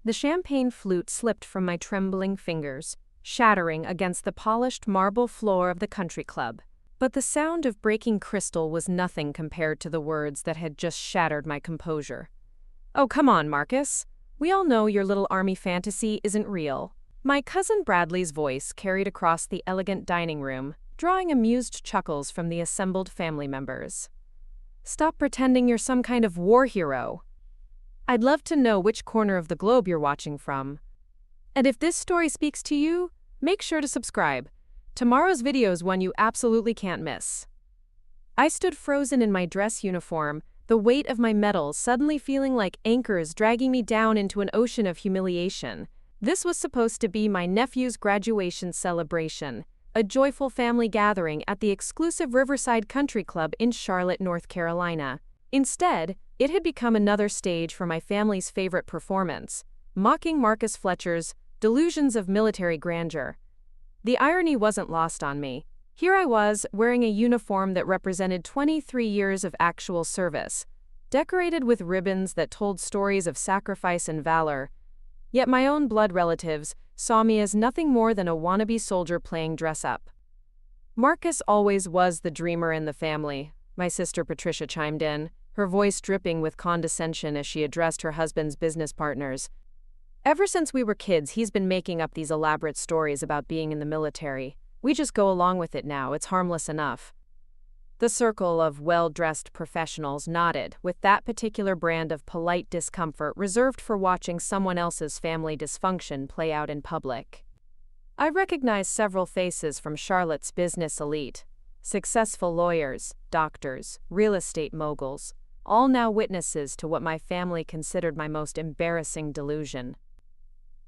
The champagne flute slipped from my trembling fingers, shattering against the polished marble floor of the country club. But the sound of breaking crystal was nothing compared to the words that had just shattered my composure. "Oh, come on, Marcus. We all know your little army fantasy isn't real." My cousin Bradley's voice carried across the elegant dining room, drawing amused chuckles from the assembled family members. "Stop pretending you're some kind of war hero. I'd love to know which corner of the globe you're watching from. And if this story speaks to you, make sure to subscribe. Tomorrow's video is one you absolutely can't miss." I stood frozen in my dress uniform, the weight of my medals suddenly feeling like anchors dragging me down into an ocean of humiliation. This was supposed to be my nephew's graduation celebration, a joyful family gathering at the exclusive Riverside Country Club in Charlotte, North Carolina. Instead, it had become another stage for my family's favorite performance, mocking Marcus Fletcher's delusions of military grandeur. The irony wasn't lost on me. Here I was, wearing a uniform that represented 23 years of actual service, decorated with ribbons that told stories of sacrifice and valor. Yet my own blood relatives saw me as nothing more than a wannabe soldier playing dress-up. "Marcus always was the dreamer in the family," my sister Patricia chimed in, her voice dripping with condescension as she addressed her husband's business partners. "Ever since we were kids, he's been making up these elaborate stories about being in the military. We just go along with it now, it's harmless enough." The circle of well-dressed professionals nodded, with that particular brand of polite discomfort reserved for watching someone else's family dysfunction play out in public. I recognized several faces from Charlotte's business elite. Successful lawyers, doctors, real estate moguls, all now witnesses to what my family considered my most embarrassing delusion.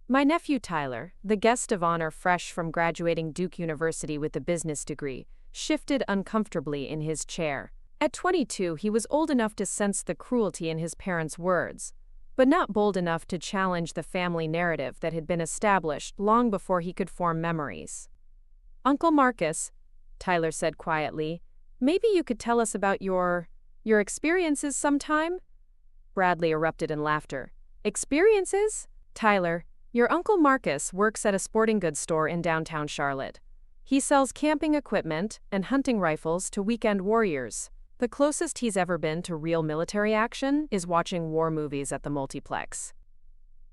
My nephew Tyler, the guest of honor fresh from graduating Duke University with a business degree, shifted uncomfortably in his chair. At 22, he was old enough to sense the cruelty in his parents' words, but not bold enough to challenge the family narrative that had been established long before he could form memories. "Uncle Marcus," Tyler said quietly, "maybe you could tell us about your experiences sometime?" Bradley erupted in laughter. "Experiences? Tyler, your Uncle Marcus works at a sporting goods store in downtown Charlotte. He sells camping equipment and hunting rifles to weekend warriors. The closest he's ever been to real military action is watching war movies at the multiplex."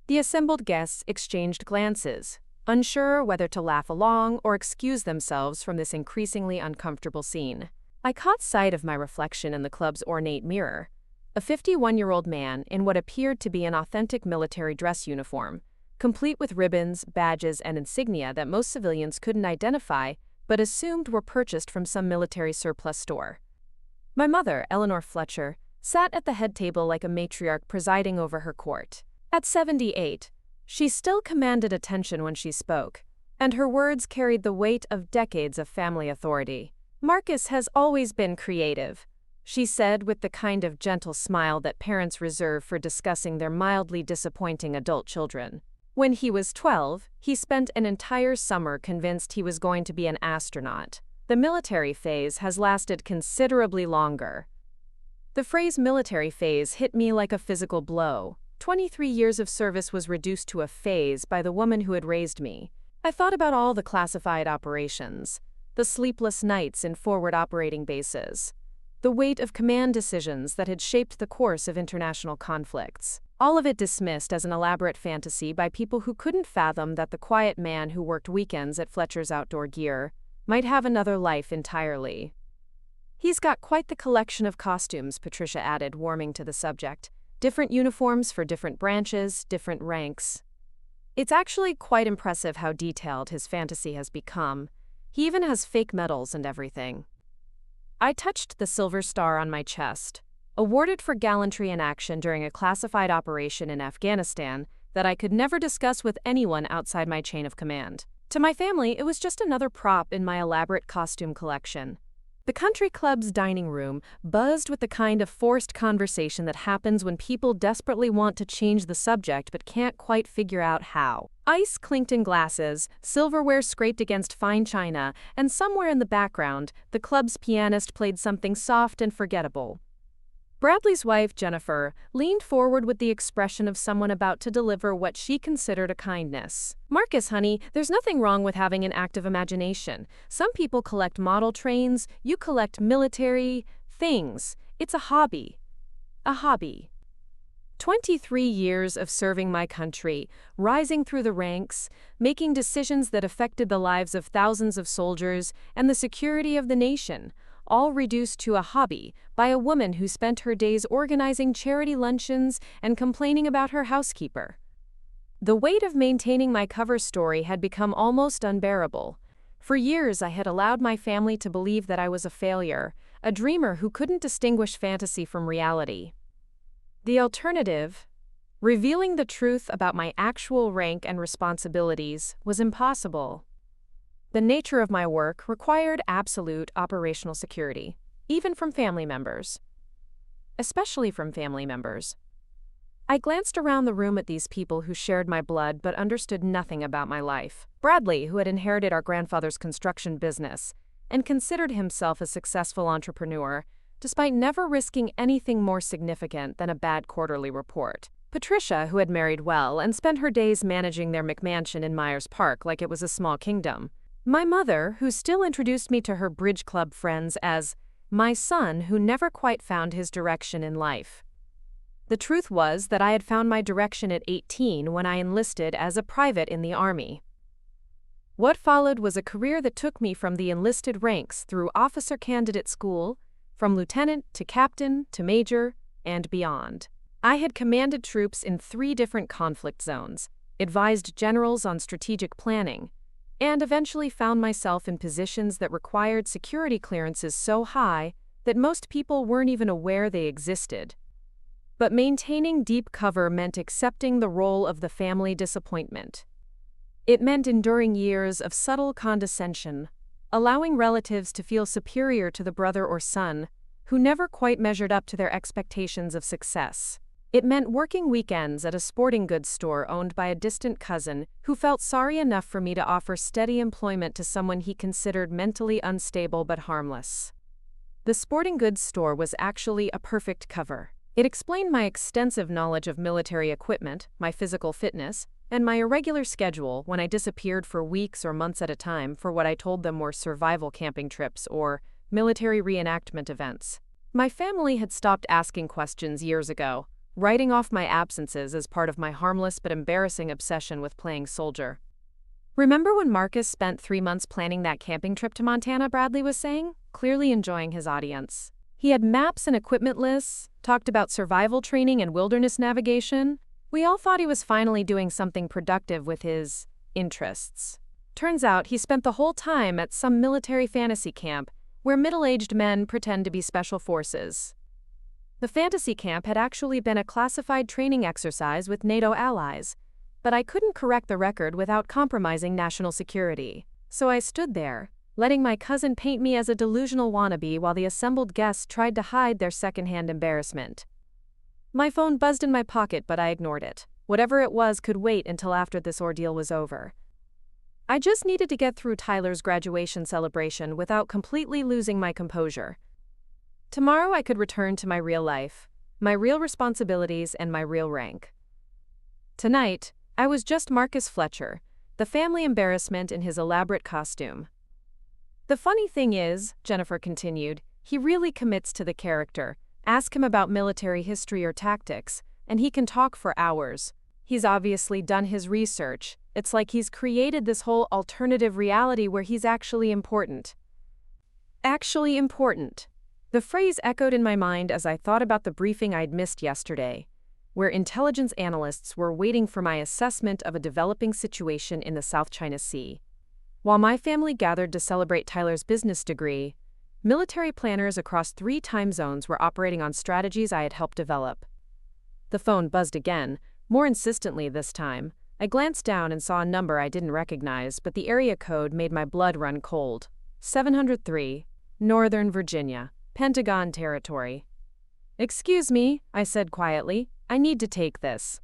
The assembled guests exchanged glances, unsure whether to laugh along or excuse themselves from this increasingly uncomfortable scene. I caught sight of my reflection in the club's ornate mirror, a 51-year-old man in what appeared to be an authentic military dress uniform, complete with ribbons, badges, and insignia that most civilians couldn't identify but assumed were purchased from some military surplus store. My mother, Eleanor Fletcher, sat at the head table like a matriarch presiding over her court. At 78, she still commanded attention when she spoke, and her words carried the weight of decades of family authority. "Marcus has always been creative," she said with the kind of gentle smile that parents reserve for discussing their mildly disappointing adult children. "When he was 12, he spent an entire summer convinced he was going to be an astronaut. The military phase has lasted considerably longer." The phrase military phase hit me like a physical blow. 23 years of service was reduced to a phase by the woman who had raised me. I thought about all the classified operations, the sleepless nights in forward operating bases, the weight of command decisions that had shaped the course of international conflicts. All of it dismissed as an elaborate fantasy by people who couldn't fathom that the quiet man who worked weekends at Fletcher's Outdoor Gear might have another life entirely. "He's got quite the collection of costumes," Patricia added, warming to the subject. "Different uniforms for different branches, different ranks. It's actually quite impressive how detailed his fantasy has become. He even has fake medals and everything." I touched the silver star on my chest, awarded for gallantry in action during a classified operation in Afghanistan that I could never discuss with anyone outside my chain of command. To my family, it was just another prop in my elaborate costume collection. The country club's dining room buzzed with the kind of forced conversation that happens when people desperately want to change the subject but can't quite figure out how. Ice clinked in glasses, silverware scraped against fine china, and somewhere in the background, the club's pianist played something soft and forgettable. Bradley's wife, Jennifer, leaned forward with the expression of someone about to deliver what she considered a kindness. "Marcus, honey, there's nothing wrong with having an active imagination. Some people collect model trains, you collect military things. It's a hobby. A hobby." 23 years of serving my country, rising through the ranks, making decisions that affected the lives of thousands of soldiers and the security of the nation, all reduced to a hobby by a woman who spent her days organizing charity luncheons and complaining about her housekeeper. The weight of maintaining my cover story had become almost unbearable. For years, I had allowed my family to believe that I was a failure, a dreamer who couldn't distinguish fantasy from reality. The alternative, revealing the truth about my actual rank and responsibilities, was impossible. The nature of my work required absolute operational security, even from family members. Especially from family members. I glanced around the room at these people who shared my blood but understood nothing about my life. Bradley, who had inherited our grandfather's construction business and considered himself a successful entrepreneur, despite never risking anything more significant than a bad quarterly report. Patricia, who had married well and spent her days managing their McMansion in Myers Park like it was a small kingdom. My mother, who still introduced me to her bridge club friends as my son who never quite found his direction in life. The truth was that I had found my direction at 18 when I enlisted as a private in the Army. What followed was a career that took me from the enlisted ranks through officer candidate school, from lieutenant to captain to major, and beyond. I had commanded troops in 3 different conflict zones, advised generals on strategic planning, and eventually found myself in positions that required security clearances so high that most people weren't even aware they existed. But maintaining deep cover meant accepting the role of the family disappointment. It meant enduring years of subtle condescension, allowing relatives to feel superior to the brother or son who never quite measured up to their expectations of success. It meant working weekends at a sporting goods store owned by a distant cousin who felt sorry enough for me to offer steady employment to someone he considered mentally unstable but harmless. The sporting goods store was actually a perfect cover. It explained my extensive knowledge of military equipment, my physical fitness, and my irregular schedule when I disappeared for weeks or months at a time for what I told them were survival camping trips or military reenactment events. My family had stopped asking questions years ago, writing off my absences as part of my harmless but embarrassing obsession with playing soldier. "Remember when Marcus spent 3 months planning that camping trip to Montana?" Bradley was saying, clearly enjoying his audience. "He had maps and equipment lists, talked about survival training and wilderness navigation. We all thought he was finally doing something productive with his interests. Turns out he spent the whole time at some military fantasy camp where middle-aged men pretend to be special forces. The fantasy camp had actually been a classified training exercise with NATO allies, but I couldn't correct the record without compromising national security. So I stood there, letting my cousin paint me as a delusional wannabe while the assembled guests tried to hide their secondhand embarrassment. My phone buzzed in my pocket, but I ignored it. Whatever it was could wait until after this ordeal was over. I just needed to get through Tyler's graduation celebration without completely losing my composure. Tomorrow I could return to my real life, my real responsibilities, and my real rank. Tonight, I was just Marcus Fletcher, the family embarrassment in his elaborate costume. "The funny thing is," Jennifer continued, "he really commits to the character. Ask him about military history or tactics, and he can talk for hours. He's obviously done his research. It's like he's created this whole alternative reality where he's actually important." Actually important. The phrase echoed in my mind as I thought about the briefing I'd missed yesterday, where intelligence analysts were waiting for my assessment of a developing situation in the South China Sea. While my family gathered to celebrate Tyler's business degree, military planners across 3 time zones were operating on strategies I had helped develop. The phone buzzed again, more insistently this time. I glanced down and saw a number I didn't recognize, but the area code made my blood run cold. 703, Northern Virginia, Pentagon territory. "Excuse me," I said quietly. "I need to take this."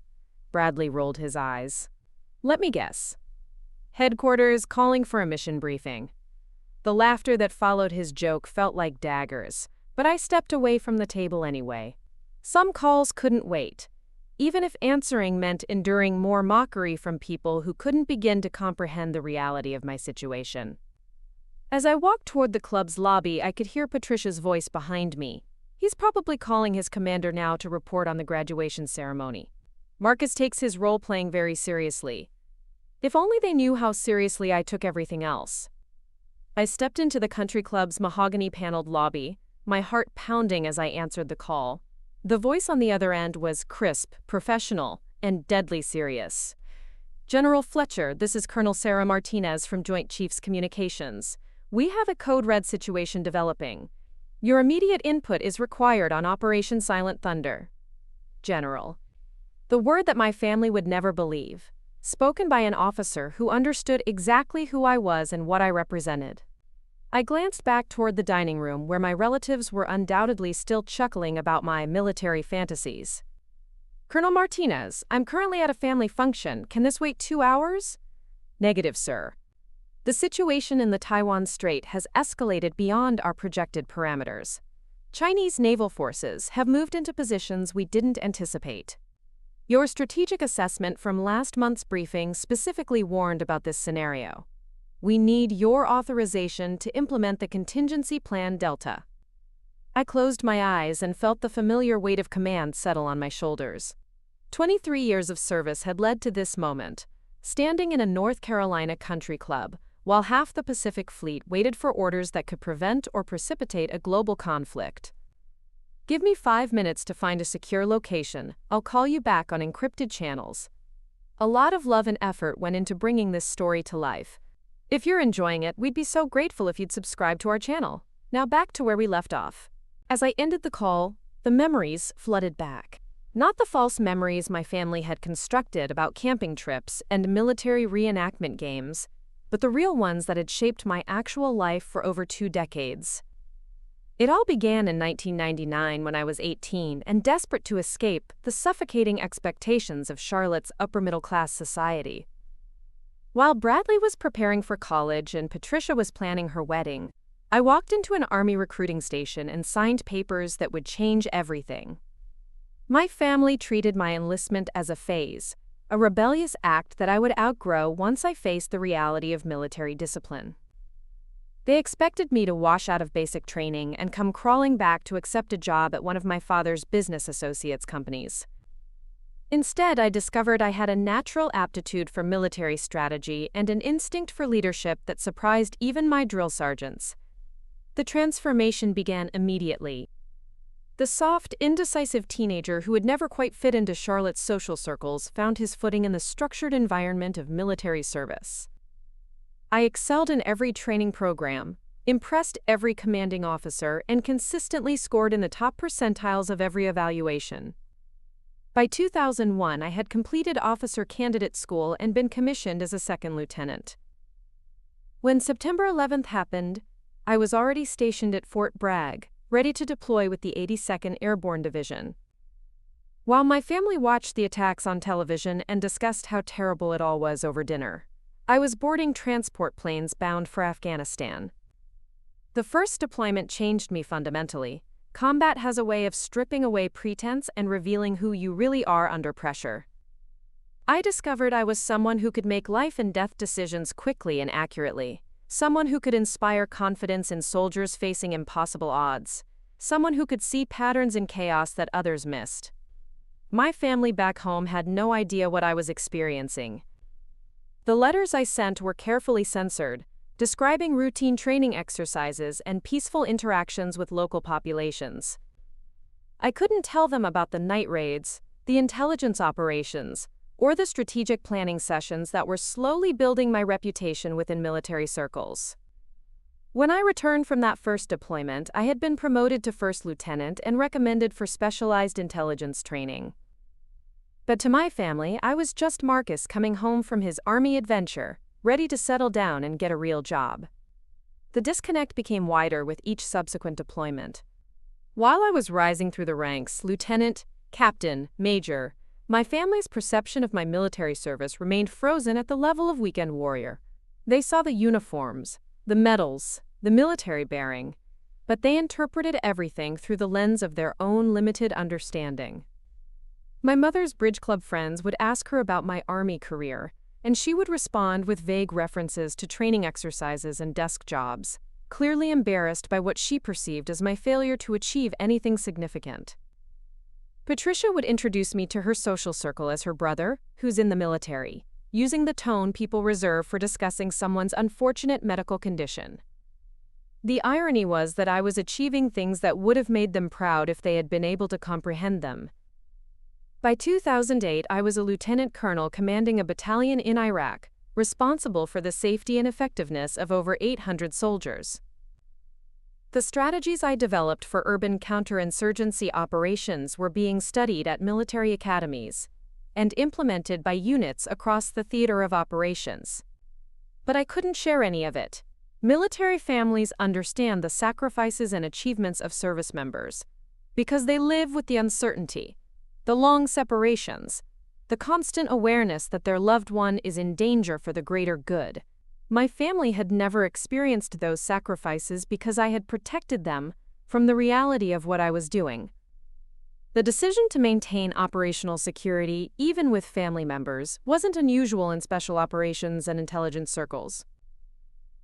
Bradley rolled his eyes. "Let me guess. Headquarters calling for a mission briefing." The laughter that followed his joke felt like daggers, but I stepped away from the table anyway. Some calls couldn't wait, even if answering meant enduring more mockery from people who couldn't begin to comprehend the reality of my situation. As I walked toward the club's lobby, I could hear Patricia's voice behind me. He's probably calling his commander now to report on the graduation ceremony. Marcus takes his role-playing very seriously. If only they knew how seriously I took everything else. I stepped into the country club's mahogany-paneled lobby, my heart pounding as I answered the call. The voice on the other end was crisp, professional, and deadly serious. "General Fletcher, this is Colonel Sarah Martinez from Joint Chiefs Communications. We have a code red situation developing. Your immediate input is required on Operation Silent Thunder." General. The word that my family would never believe, spoken by an officer who understood exactly who I was and what I represented. I glanced back toward the dining room where my relatives were undoubtedly still chuckling about my military fantasies. "Colonel Martinez, I'm currently at a family function. Can this wait 2 hours?" "Negative, sir. The situation in the Taiwan Strait has escalated beyond our projected parameters. Chinese naval forces have moved into positions we didn't anticipate. Your strategic assessment from last month's briefing specifically warned about this scenario. We need your authorization to implement the contingency plan Delta." I closed my eyes and felt the familiar weight of command settle on my shoulders. 23 years of service had led to this moment, standing in a North Carolina country club, while half the Pacific Fleet waited for orders that could prevent or precipitate a global conflict. "Give me 5 minutes to find a secure location. I'll call you back on encrypted channels." A lot of love and effort went into bringing this story to life. If you're enjoying it, we'd be so grateful if you'd subscribe to our channel. Now back to where we left off. As I ended the call, the memories flooded back. Not the false memories my family had constructed about camping trips and military reenactment games, but the real ones that had shaped my actual life for over 2 decades. It all began in 1999 when I was 18 and desperate to escape the suffocating expectations of Charlotte's upper-middle-class society. While Bradley was preparing for college and Patricia was planning her wedding, I walked into an Army recruiting station and signed papers that would change everything. My family treated my enlistment as a phase, a rebellious act that I would outgrow once I faced the reality of military discipline. They expected me to wash out of basic training and come crawling back to accept a job at one of my father's business associates' companies. Instead, I discovered I had a natural aptitude for military strategy and an instinct for leadership that surprised even my drill sergeants. The transformation began immediately. The soft, indecisive teenager who had never quite fit into Charlotte's social circles found his footing in the structured environment of military service. I excelled in every training program, impressed every commanding officer, and consistently scored in the top percentiles of every evaluation. By 2001, I had completed officer candidate school and been commissioned as a second lieutenant. When September 11th happened, I was already stationed at Fort Bragg, ready to deploy with the 82nd Airborne Division. While my family watched the attacks on television and discussed how terrible it all was over dinner, I was boarding transport planes bound for Afghanistan. The first deployment changed me fundamentally. Combat has a way of stripping away pretense and revealing who you really are under pressure. I discovered I was someone who could make life and death decisions quickly and accurately. Someone who could inspire confidence in soldiers facing impossible odds. Someone who could see patterns in chaos that others missed. My family back home had no idea what I was experiencing. The letters I sent were carefully censored, describing routine training exercises and peaceful interactions with local populations. I couldn't tell them about the night raids, the intelligence operations, or the strategic planning sessions that were slowly building my reputation within military circles. When I returned from that first deployment, I had been promoted to first lieutenant and recommended for specialized intelligence training. But to my family, I was just Marcus coming home from his Army adventure, ready to settle down and get a real job. The disconnect became wider with each subsequent deployment. While I was rising through the ranks, lieutenant, captain, major, my family's perception of my military service remained frozen at the level of weekend warrior. They saw the uniforms, the medals, the military bearing, but they interpreted everything through the lens of their own limited understanding. My mother's bridge club friends would ask her about my Army career, and she would respond with vague references to training exercises and desk jobs, clearly embarrassed by what she perceived as my failure to achieve anything significant. Patricia would introduce me to her social circle as her brother, who's in the military, using the tone people reserve for discussing someone's unfortunate medical condition. The irony was that I was achieving things that would have made them proud if they had been able to comprehend them. By 2008, I was a lieutenant colonel commanding a battalion in Iraq, responsible for the safety and effectiveness of over 800 soldiers. The strategies I developed for urban counterinsurgency operations were being studied at military academies and implemented by units across the theater of operations. But I couldn't share any of it. Military families understand the sacrifices and achievements of service members because they live with the uncertainty, the long separations, the constant awareness that their loved one is in danger for the greater good. My family had never experienced those sacrifices because I had protected them from the reality of what I was doing. The decision to maintain operational security, even with family members, wasn't unusual in special operations and intelligence circles.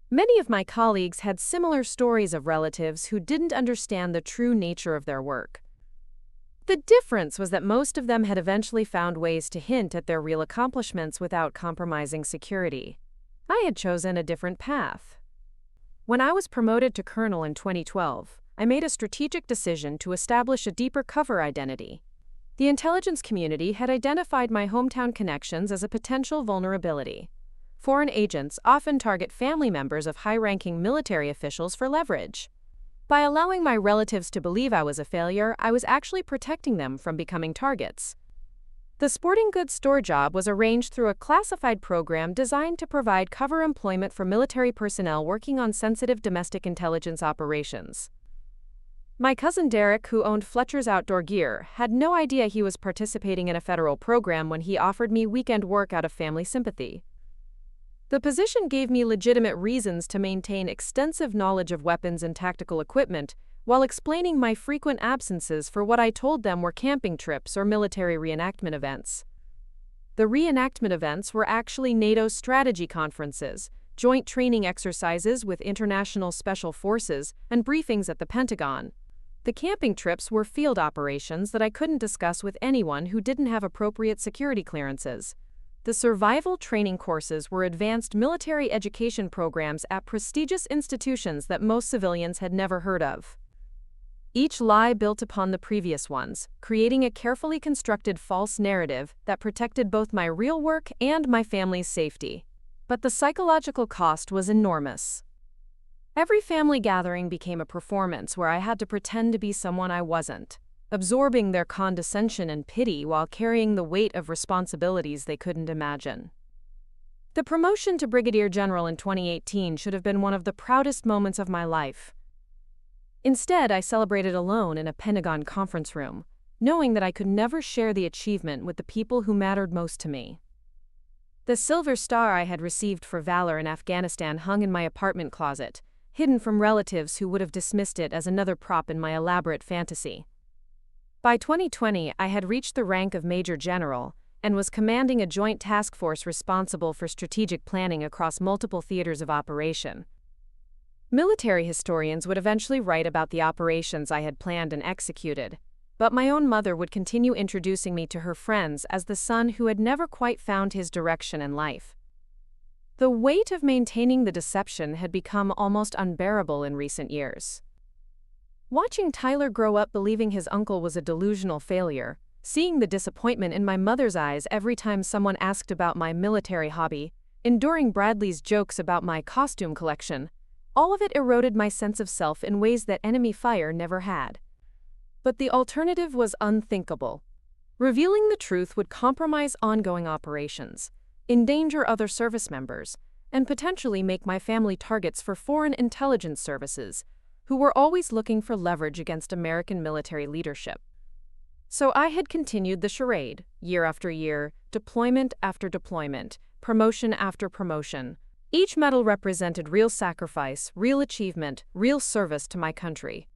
Many of my colleagues had similar stories of relatives who didn't understand the true nature of their work. The difference was that most of them had eventually found ways to hint at their real accomplishments without compromising security. I had chosen a different path. When I was promoted to colonel in 2012, I made a strategic decision to establish a deeper cover identity. The intelligence community had identified my hometown connections as a potential vulnerability. Foreign agents often target family members of high-ranking military officials for leverage. By allowing my relatives to believe I was a failure, I was actually protecting them from becoming targets. The sporting goods store job was arranged through a classified program designed to provide cover employment for military personnel working on sensitive domestic intelligence operations. My cousin Derek, who owned Fletcher's Outdoor Gear, had no idea he was participating in a federal program when he offered me weekend work out of family sympathy. The position gave me legitimate reasons to maintain extensive knowledge of weapons and tactical equipment, while explaining my frequent absences for what I told them were camping trips or military reenactment events. The reenactment events were actually NATO strategy conferences, joint training exercises with international special forces, and briefings at the Pentagon. The camping trips were field operations that I couldn't discuss with anyone who didn't have appropriate security clearances. The survival training courses were advanced military education programs at prestigious institutions that most civilians had never heard of. Each lie built upon the previous ones, creating a carefully constructed false narrative that protected both my real work and my family's safety. But the psychological cost was enormous. Every family gathering became a performance where I had to pretend to be someone I wasn't, absorbing their condescension and pity while carrying the weight of responsibilities they couldn't imagine. The promotion to Brigadier General in 2018 should have been one of the proudest moments of my life. Instead, I celebrated alone in a Pentagon conference room, knowing that I could never share the achievement with the people who mattered most to me. The Silver Star I had received for valor in Afghanistan hung in my apartment closet, hidden from relatives who would have dismissed it as another prop in my elaborate fantasy. By 2020, I had reached the rank of Major General and was commanding a joint task force responsible for strategic planning across multiple theaters of operation. Military historians would eventually write about the operations I had planned and executed, but my own mother would continue introducing me to her friends as the son who had never quite found his direction in life. The weight of maintaining the deception had become almost unbearable in recent years. Watching Tyler grow up believing his uncle was a delusional failure, seeing the disappointment in my mother's eyes every time someone asked about my military hobby, enduring Bradley's jokes about my costume collection, all of it eroded my sense of self in ways that enemy fire never had. But the alternative was unthinkable. Revealing the truth would compromise ongoing operations, endanger other service members, and potentially make my family targets for foreign intelligence services, who were always looking for leverage against American military leadership. So I had continued the charade, year after year, deployment after deployment, promotion after promotion, Each medal represented real sacrifice, real achievement, real service to my country.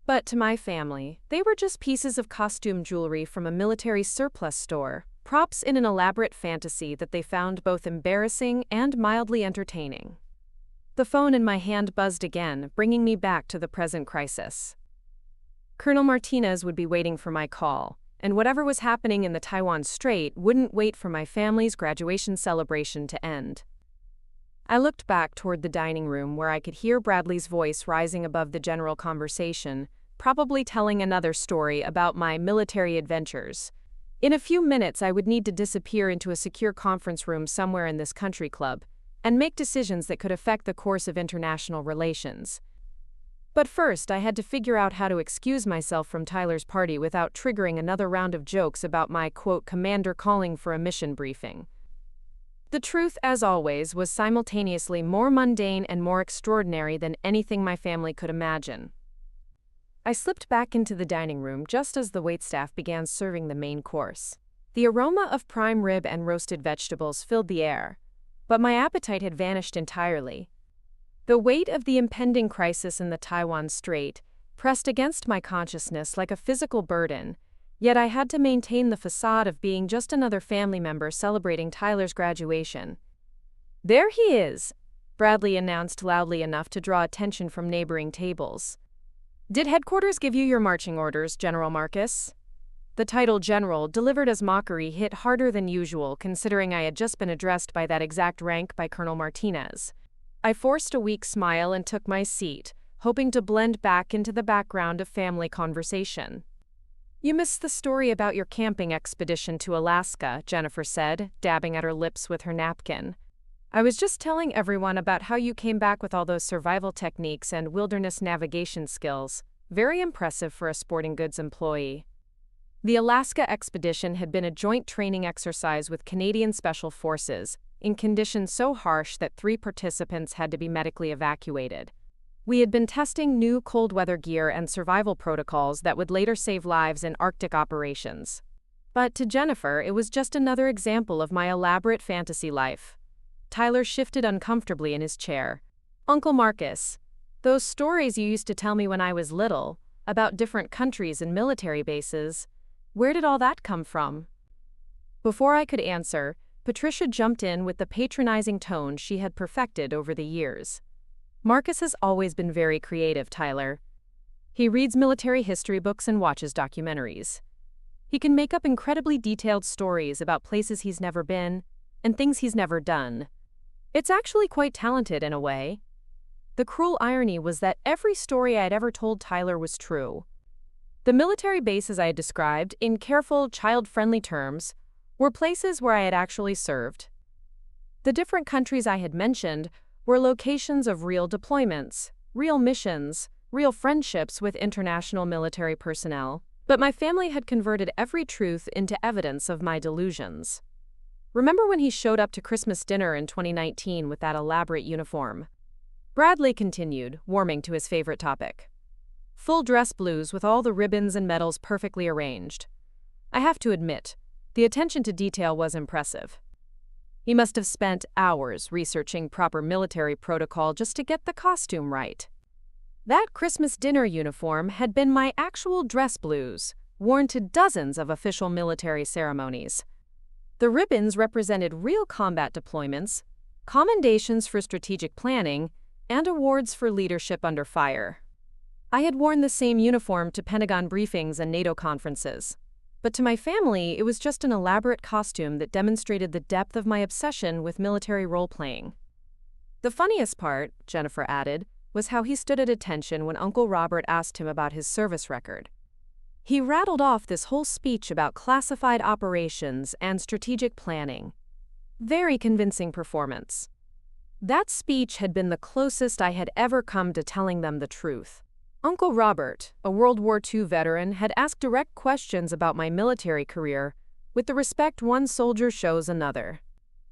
But to my family, they were just pieces of costume jewelry from a military surplus store, props in an elaborate fantasy that they found both embarrassing and mildly entertaining. The phone in my hand buzzed again, bringing me back to the present crisis. Colonel Martinez would be waiting for my call, and whatever was happening in the Taiwan Strait wouldn't wait for my family's graduation celebration to end. I looked back toward the dining room where I could hear Bradley's voice rising above the general conversation, probably telling another story about my military adventures. In a few minutes, I would need to disappear into a secure conference room somewhere in this country club and make decisions that could affect the course of international relations. But first, I had to figure out how to excuse myself from Tyler's party without triggering another round of jokes about my, quote, commander calling for a mission briefing. The truth, as always, was simultaneously more mundane and more extraordinary than anything my family could imagine. I slipped back into the dining room just as the waitstaff began serving the main course. The aroma of prime rib and roasted vegetables filled the air, but my appetite had vanished entirely. The weight of the impending crisis in the Taiwan Strait pressed against my consciousness like a physical burden, yet I had to maintain the facade of being just another family member celebrating Tyler's graduation. "There he is," Bradley announced loudly enough to draw attention from neighboring tables. "Did headquarters give you your marching orders, General Marcus?" The title General, delivered as mockery, hit harder than usual considering I had just been addressed by that exact rank by Colonel Martinez. I forced a weak smile and took my seat, hoping to blend back into the background of family conversation. "You missed the story about your camping expedition to Alaska," Jennifer said, dabbing at her lips with her napkin. "I was just telling everyone about how you came back with all those survival techniques and wilderness navigation skills. Very impressive for a sporting goods employee." The Alaska expedition had been a joint training exercise with Canadian Special Forces, in conditions so harsh that 3 participants had to be medically evacuated. We had been testing new cold weather gear and survival protocols that would later save lives in Arctic operations. But to Jennifer, it was just another example of my elaborate fantasy life. Tyler shifted uncomfortably in his chair. "Uncle Marcus, those stories you used to tell me when I was little, about different countries and military bases, where did all that come from?" Before I could answer, Patricia jumped in with the patronizing tone she had perfected over the years. "Marcus has always been very creative, Tyler. He reads military history books and watches documentaries. He can make up incredibly detailed stories about places he's never been and things he's never done. It's actually quite talented in a way." The cruel irony was that every story I had ever told Tyler was true. The military bases I had described, in careful, child-friendly terms, were places where I had actually served. The different countries I had mentioned were locations of real deployments, real missions, real friendships with international military personnel, but my family had converted every truth into evidence of my delusions. "Remember when he showed up to Christmas dinner in 2019 with that elaborate uniform?" Bradley continued, warming to his favorite topic. "Full dress blues with all the ribbons and medals perfectly arranged. I have to admit, the attention to detail was impressive. He must have spent hours researching proper military protocol just to get the costume right. That Christmas dinner uniform had been my actual dress blues, worn to dozens of official military ceremonies. The ribbons represented real combat deployments, commendations for strategic planning, and awards for leadership under fire. I had worn the same uniform to Pentagon briefings and NATO conferences. But to my family, it was just an elaborate costume that demonstrated the depth of my obsession with military role-playing. The funniest part, Jennifer added, was how he stood at attention when Uncle Robert asked him about his service record. He rattled off this whole speech about classified operations and strategic planning. Very convincing performance. That speech had been the closest I had ever come to telling them the truth. Uncle Robert, a World War II veteran, had asked direct questions about my military career, with the respect one soldier shows another.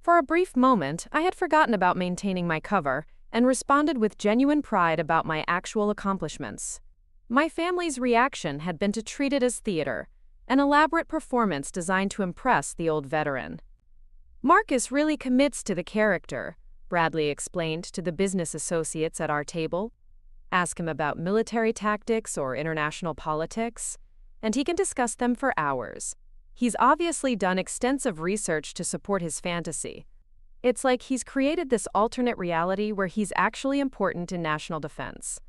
For a brief moment, I had forgotten about maintaining my cover and responded with genuine pride about my actual accomplishments. My family's reaction had been to treat it as theater, an elaborate performance designed to impress the old veteran. "Marcus really commits to the character," Bradley explained to the business associates at our table. Ask him about military tactics or international politics, and he can discuss them for hours. He's obviously done extensive research to support his fantasy. It's like he's created this alternate reality where he's actually important in national defense.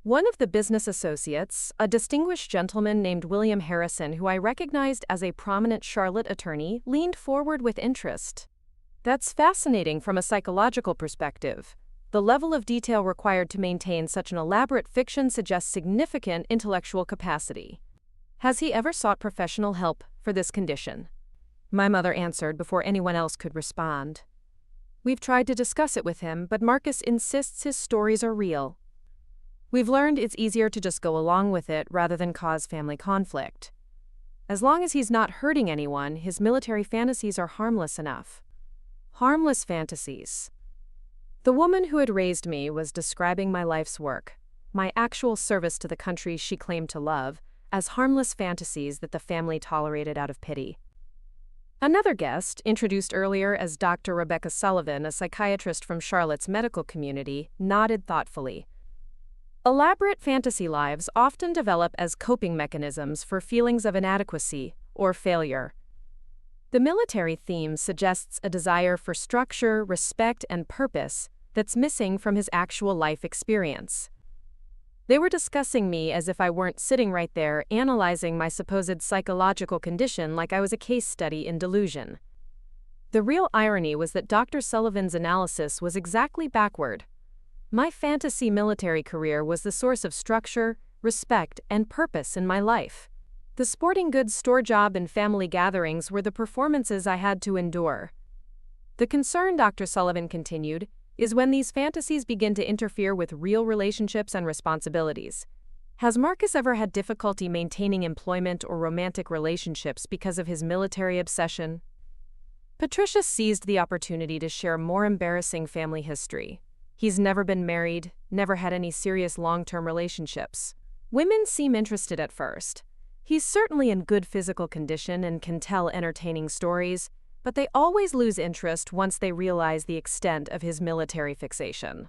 One of the business associates, a distinguished gentleman named William Harrison, who I recognized as a prominent Charlotte attorney, leaned forward with interest. That's fascinating from a psychological perspective. The level of detail required to maintain such an elaborate fiction suggests significant intellectual capacity. Has he ever sought professional help for this condition? My mother answered before anyone else could respond. We've tried to discuss it with him, but Marcus insists his stories are real. We've learned it's easier to just go along with it rather than cause family conflict. As long as he's not hurting anyone, his military fantasies are harmless enough. Harmless fantasies. The woman who had raised me was describing my life's work, my actual service to the country she claimed to love, as harmless fantasies that the family tolerated out of pity. Another guest, introduced earlier as Dr. Rebecca Sullivan, a psychiatrist from Charlotte's medical community, nodded thoughtfully. Elaborate fantasy lives often develop as coping mechanisms for feelings of inadequacy or failure. The military theme suggests a desire for structure, respect, and purpose that's missing from his actual life experience. They were discussing me as if I weren't sitting right there analyzing my supposed psychological condition like I was a case study in delusion. The real irony was that Dr. Sullivan's analysis was exactly backward. My fantasy military career was the source of structure, respect, and purpose in my life. The sporting goods store job and family gatherings were the performances I had to endure. The concern, Dr. Sullivan continued, is when these fantasies begin to interfere with real relationships and responsibilities. Has Marcus ever had difficulty maintaining employment or romantic relationships because of his military obsession? Patricia seized the opportunity to share more embarrassing family history. He's never been married, never had any serious long-term relationships. Women seem interested at first. He's certainly in good physical condition and can tell entertaining stories, but they always lose interest once they realize the extent of his military fixation.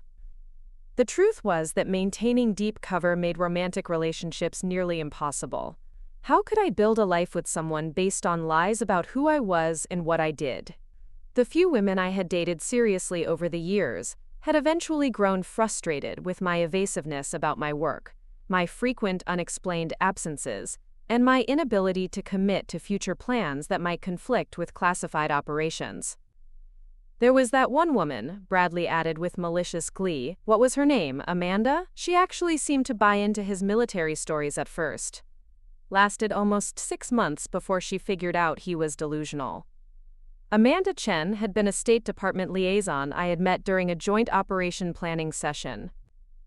The truth was that maintaining deep cover made romantic relationships nearly impossible. How could I build a life with someone based on lies about who I was and what I did? The few women I had dated seriously over the years had eventually grown frustrated with my evasiveness about my work, my frequent unexplained absences, and my inability to commit to future plans that might conflict with classified operations. There was that one woman, Bradley added with malicious glee. What was her name, Amanda? She actually seemed to buy into his military stories at first. Lasted almost 6 months before she figured out he was delusional. Amanda Chen had been a State Department liaison I had met during a joint operation planning session.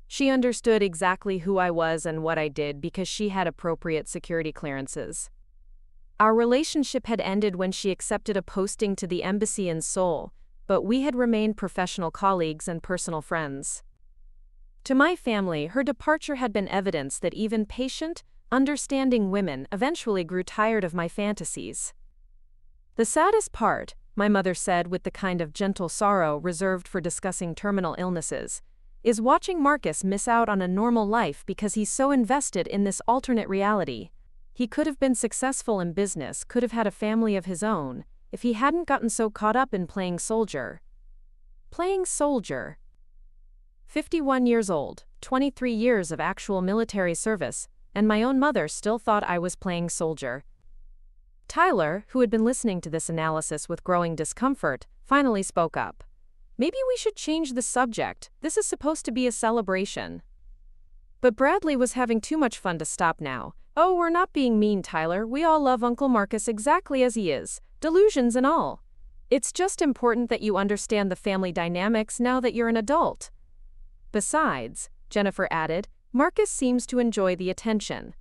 She understood exactly who I was and what I did because she had appropriate security clearances. Our relationship had ended when she accepted a posting to the embassy in Seoul, but we had remained professional colleagues and personal friends. To my family, her departure had been evidence that even patient, understanding women eventually grew tired of my fantasies. The saddest part, my mother said with the kind of gentle sorrow reserved for discussing terminal illnesses, is watching Marcus miss out on a normal life because he's so invested in this alternate reality. He could have been successful in business, could have had a family of his own, if he hadn't gotten so caught up in playing soldier. Playing soldier. 51 years old, 23 years of actual military service, and my own mother still thought I was playing soldier. Tyler, who had been listening to this analysis with growing discomfort, finally spoke up. Maybe we should change the subject. This is supposed to be a celebration. But Bradley was having too much fun to stop now. Oh, we're not being mean, Tyler. We all love Uncle Marcus exactly as he is, delusions and all. It's just important that you understand the family dynamics now that you're an adult. Besides, Jennifer added, Marcus seems to enjoy the attention.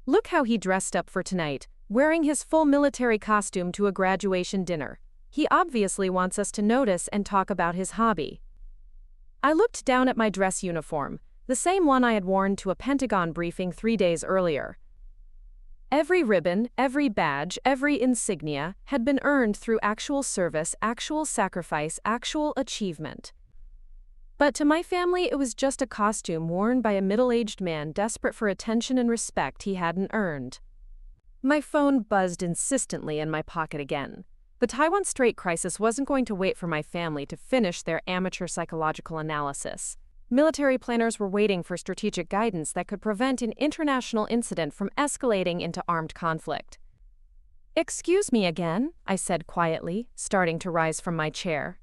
Look how he dressed up for tonight, wearing his full military costume to a graduation dinner. He obviously wants us to notice and talk about his hobby. I looked down at my dress uniform, the same one I had worn to a Pentagon briefing 3 days earlier. Every ribbon, every badge, every insignia had been earned through actual service, actual sacrifice, actual achievement. But to my family, it was just a costume worn by a middle-aged man desperate for attention and respect he hadn't earned. My phone buzzed insistently in my pocket again. The Taiwan Strait crisis wasn't going to wait for my family to finish their amateur psychological analysis. Military planners were waiting for strategic guidance that could prevent an international incident from escalating into armed conflict. "Excuse me again," I said quietly, starting to rise from my chair.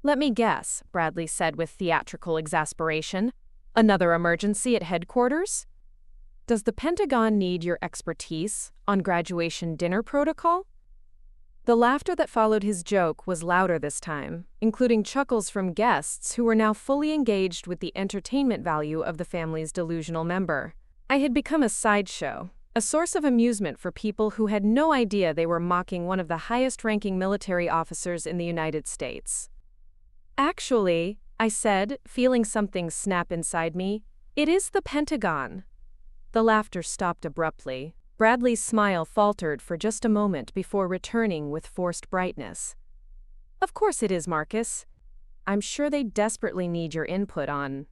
"Let me guess," Bradley said with theatrical exasperation. "Another emergency at headquarters? Does the Pentagon need your expertise on graduation dinner protocol?" The laughter that followed his joke was louder this time, including chuckles from guests who were now fully engaged with the entertainment value of the family's delusional member. I had become a sideshow, a source of amusement for people who had no idea they were mocking one of the highest-ranking military officers in the United States. "Actually," I said, feeling something snap inside me, "it is the Pentagon." The laughter stopped abruptly. Bradley's smile faltered for just a moment before returning with forced brightness. "Of course it is, Marcus. I'm sure they desperately need your input on...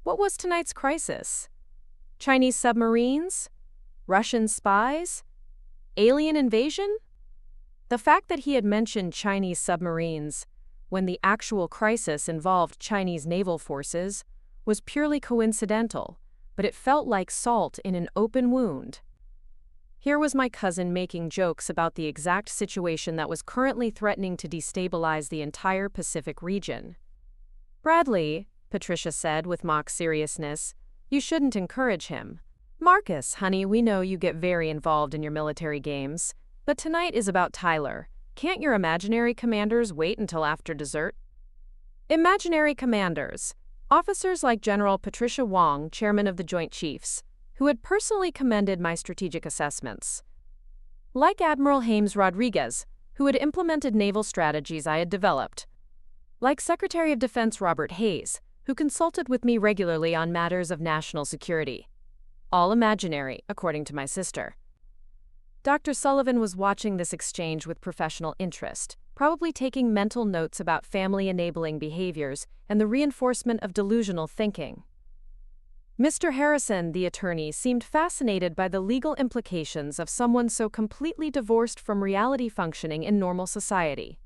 What was tonight's crisis? Chinese submarines? Russian spies? Alien invasion?" The fact that he had mentioned Chinese submarines when the actual crisis involved Chinese naval forces was purely coincidental, but it felt like salt in an open wound. Here was my cousin making jokes about the exact situation that was currently threatening to destabilize the entire Pacific region. "Bradley," Patricia said with mock seriousness, "you shouldn't encourage him. Marcus, honey, we know you get very involved in your military games, but tonight is about Tyler. Can't your imaginary commanders wait until after dessert?" Imaginary commanders. Officers like General Patricia Wong, chairman of the Joint Chiefs, who had personally commended my strategic assessments. Like Admiral James Rodriguez, who had implemented naval strategies I had developed. Like Secretary of Defense Robert Hayes, who consulted with me regularly on matters of national security. All imaginary, according to my sister. Dr. Sullivan was watching this exchange with professional interest, probably taking mental notes about family-enabling behaviors and the reinforcement of delusional thinking. Mr. Harrison, the attorney, seemed fascinated by the legal implications of someone so completely divorced from reality functioning in normal society.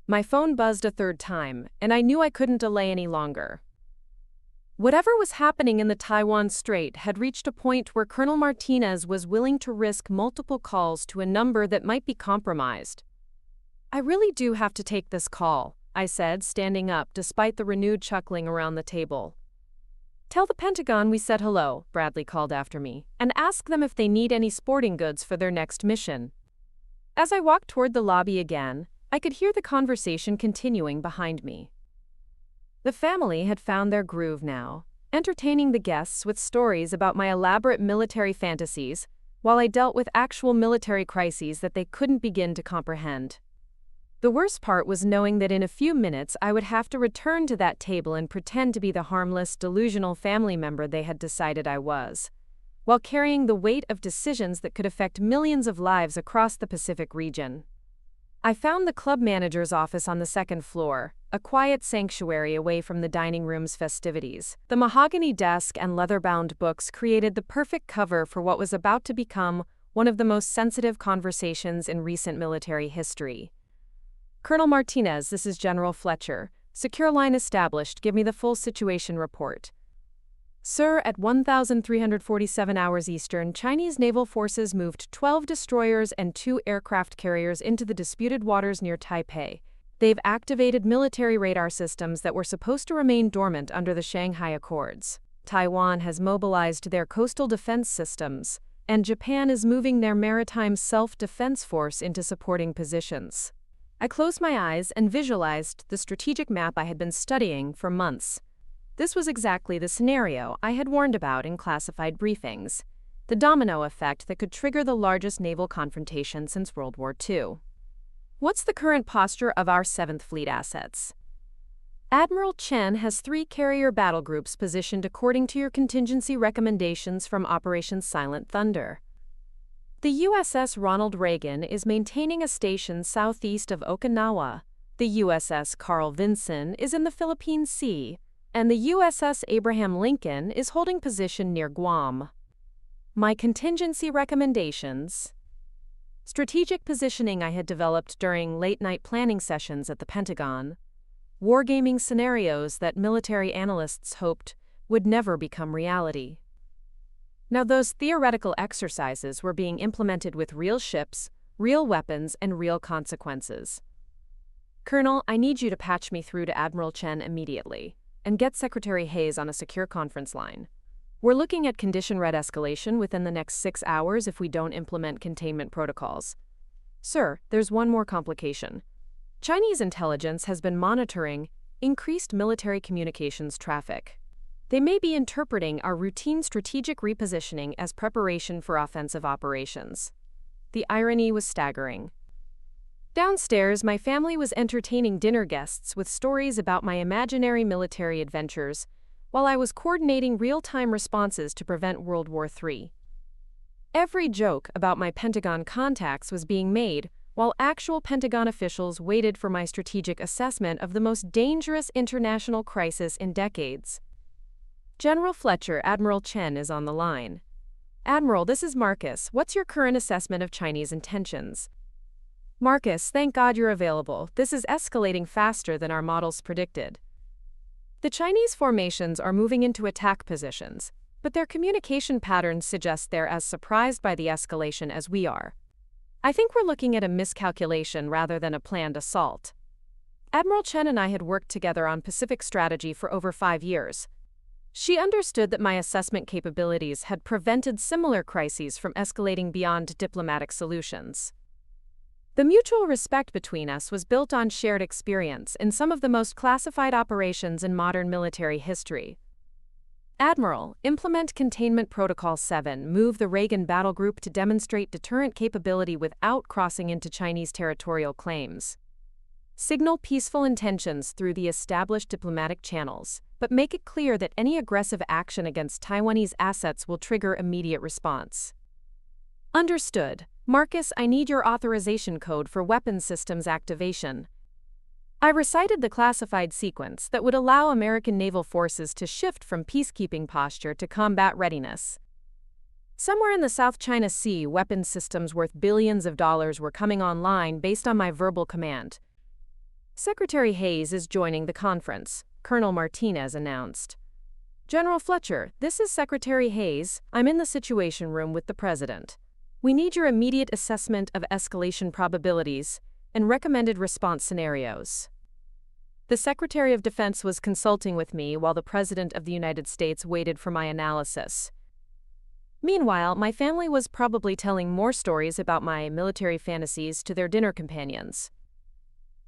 My phone buzzed a third time, and I knew I couldn't delay any longer. Whatever was happening in the Taiwan Strait had reached a point where Colonel Martinez was willing to risk multiple calls to a number that might be compromised. "I really do have to take this call," I said, standing up despite the renewed chuckling around the table. "Tell the Pentagon we said hello," Bradley called after me, "and ask them if they need any sporting goods for their next mission." As I walked toward the lobby again, I could hear the conversation continuing behind me. The family had found their groove now, entertaining the guests with stories about my elaborate military fantasies, while I dealt with actual military crises that they couldn't begin to comprehend. The worst part was knowing that in a few minutes I would have to return to that table and pretend to be the harmless, delusional family member they had decided I was, while carrying the weight of decisions that could affect millions of lives across the Pacific region. I found the club manager's office on the second floor, a quiet sanctuary away from the dining room's festivities. The mahogany desk and leather-bound books created the perfect cover for what was about to become one of the most sensitive conversations in recent military history. "Colonel Martinez, this is General Fletcher. Secure line established. Give me the full situation report." "Sir, at 1,347 hours Eastern, Chinese naval forces moved 12 destroyers and 2 aircraft carriers into the disputed waters near Taipei. They've activated military radar systems that were supposed to remain dormant under the Shanghai Accords. Taiwan has mobilized their coastal defense systems, and Japan is moving their maritime self-defense force into supporting positions." I closed my eyes and visualized the strategic map I had been studying for months. This was exactly the scenario I had warned about in classified briefings, the domino effect that could trigger the largest naval confrontation since World War II. "What's the current posture of our 7th Fleet assets?" "Admiral Chen has 3 carrier battle groups positioned according to your contingency recommendations from Operation Silent Thunder." The USS Ronald Reagan is maintaining a station southeast of Okinawa. The USS Carl Vinson is in the Philippine Sea, and the USS Abraham Lincoln is holding position near Guam. My contingency recommendations. Strategic positioning I had developed during late-night planning sessions at the Pentagon. Wargaming scenarios that military analysts hoped would never become reality. Now those theoretical exercises were being implemented with real ships, real weapons, and real consequences. Colonel, I need you to patch me through to Admiral Chen immediately, and get Secretary Hayes on a secure conference line. We're looking at condition-red escalation within the next 6 hours if we don't implement containment protocols. Sir, there's one more complication. Chinese intelligence has been monitoring increased military communications traffic. They may be interpreting our routine strategic repositioning as preparation for offensive operations. The irony was staggering. Downstairs, my family was entertaining dinner guests with stories about my imaginary military adventures, while I was coordinating real-time responses to prevent World War III. Every joke about my Pentagon contacts was being made, while actual Pentagon officials waited for my strategic assessment of the most dangerous international crisis in decades. General Fletcher, Admiral Chen is on the line. Admiral, this is Marcus. What's your current assessment of Chinese intentions? Marcus, thank God you're available. This is escalating faster than our models predicted. The Chinese formations are moving into attack positions, but their communication patterns suggest they're as surprised by the escalation as we are. I think we're looking at a miscalculation rather than a planned assault. Admiral Chen and I had worked together on Pacific strategy for over 5 years. She understood that my assessment capabilities had prevented similar crises from escalating beyond diplomatic solutions. The mutual respect between us was built on shared experience in some of the most classified operations in modern military history. Admiral, implement Containment Protocol 7, move the Reagan battle group to demonstrate deterrent capability without crossing into Chinese territorial claims. Signal peaceful intentions through the established diplomatic channels, but make it clear that any aggressive action against Taiwanese assets will trigger immediate response. Understood. Marcus, I need your authorization code for weapons systems activation. I recited the classified sequence that would allow American naval forces to shift from peacekeeping posture to combat readiness. Somewhere in the South China Sea, weapons systems worth billions of dollars were coming online based on my verbal command. Secretary Hayes is joining the conference, Colonel Martinez announced. General Fletcher, this is Secretary Hayes. I'm in the Situation Room with the President. We need your immediate assessment of escalation probabilities and recommended response scenarios. The Secretary of Defense was consulting with me while the President of the United States waited for my analysis. Meanwhile, my family was probably telling more stories about my military fantasies to their dinner companions.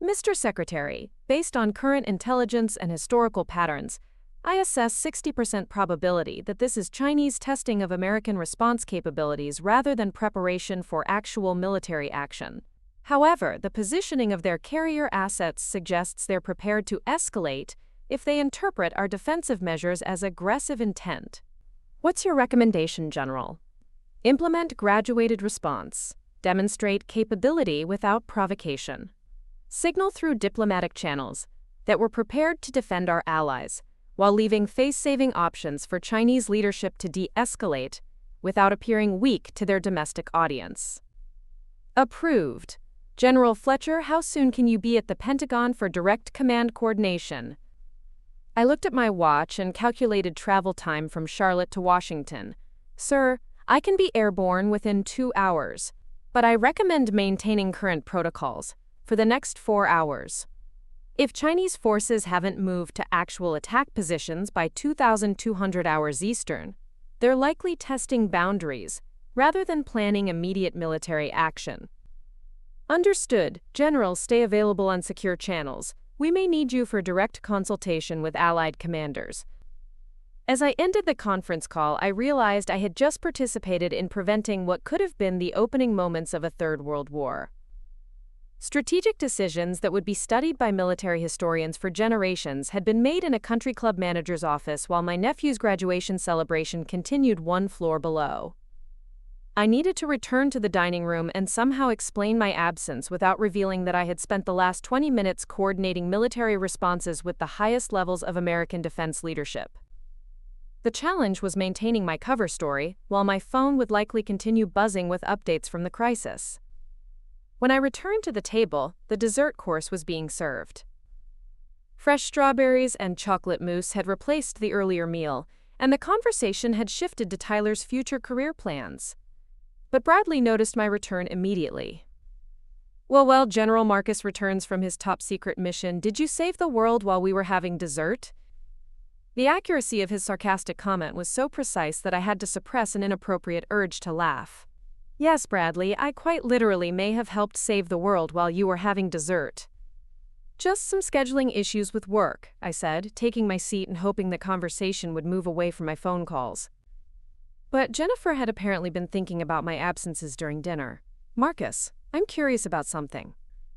Mr. Secretary, based on current intelligence and historical patterns, I assess 60% probability that this is Chinese testing of American response capabilities rather than preparation for actual military action. However, the positioning of their carrier assets suggests they're prepared to escalate if they interpret our defensive measures as aggressive intent. What's your recommendation, General? Implement graduated response. Demonstrate capability without provocation. Signal through diplomatic channels that we're prepared to defend our allies, while leaving face-saving options for Chinese leadership to de-escalate without appearing weak to their domestic audience. Approved. General Fletcher, how soon can you be at the Pentagon for direct command coordination? I looked at my watch and calculated travel time from Charlotte to Washington. Sir, I can be airborne within 2 hours, but I recommend maintaining current protocols for the next 4 hours. If Chinese forces haven't moved to actual attack positions by 2,200 hours Eastern, they're likely testing boundaries rather than planning immediate military action. Understood. General, stay available on secure channels. We may need you for direct consultation with Allied commanders. As I ended the conference call, I realized I had just participated in preventing what could have been the opening moments of a Third World War. Strategic decisions that would be studied by military historians for generations had been made in a country club manager's office while my nephew's graduation celebration continued 1 floor below. I needed to return to the dining room and somehow explain my absence without revealing that I had spent the last 20 minutes coordinating military responses with the highest levels of American defense leadership. The challenge was maintaining my cover story, while my phone would likely continue buzzing with updates from the crisis. When I returned to the table, the dessert course was being served. Fresh strawberries and chocolate mousse had replaced the earlier meal, and the conversation had shifted to Tyler's future career plans. But Bradley noticed my return immediately. Well, General Marcus returns from his top-secret mission. Did you save the world while we were having dessert? The accuracy of his sarcastic comment was so precise that I had to suppress an inappropriate urge to laugh. Yes, Bradley, I quite literally may have helped save the world while you were having dessert. Just some scheduling issues with work, I said, taking my seat and hoping the conversation would move away from my phone calls. But Jennifer had apparently been thinking about my absences during dinner. Marcus, I'm curious about something.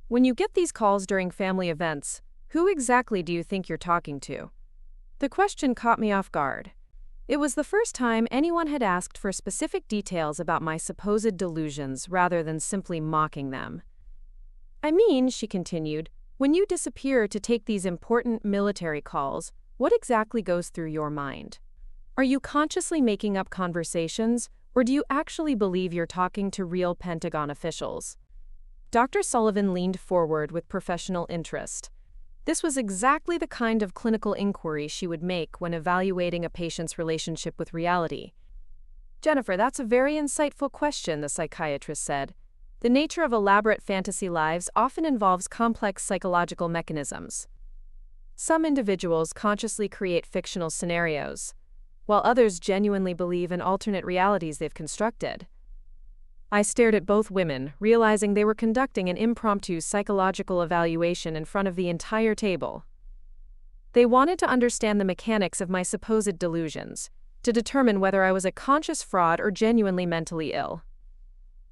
When you get these calls during family events, who exactly do you think you're talking to? The question caught me off guard. It was the first time anyone had asked for specific details about my supposed delusions rather than simply mocking them. I mean, she continued, when you disappear to take these important military calls, what exactly goes through your mind? Are you consciously making up conversations, or do you actually believe you're talking to real Pentagon officials? Dr. Sullivan leaned forward with professional interest. This was exactly the kind of clinical inquiry she would make when evaluating a patient's relationship with reality. Jennifer, that's a very insightful question, the psychiatrist said. The nature of elaborate fantasy lives often involves complex psychological mechanisms. Some individuals consciously create fictional scenarios, while others genuinely believe in alternate realities they've constructed. I stared at both women, realizing they were conducting an impromptu psychological evaluation in front of the entire table. They wanted to understand the mechanics of my supposed delusions, to determine whether I was a conscious fraud or genuinely mentally ill.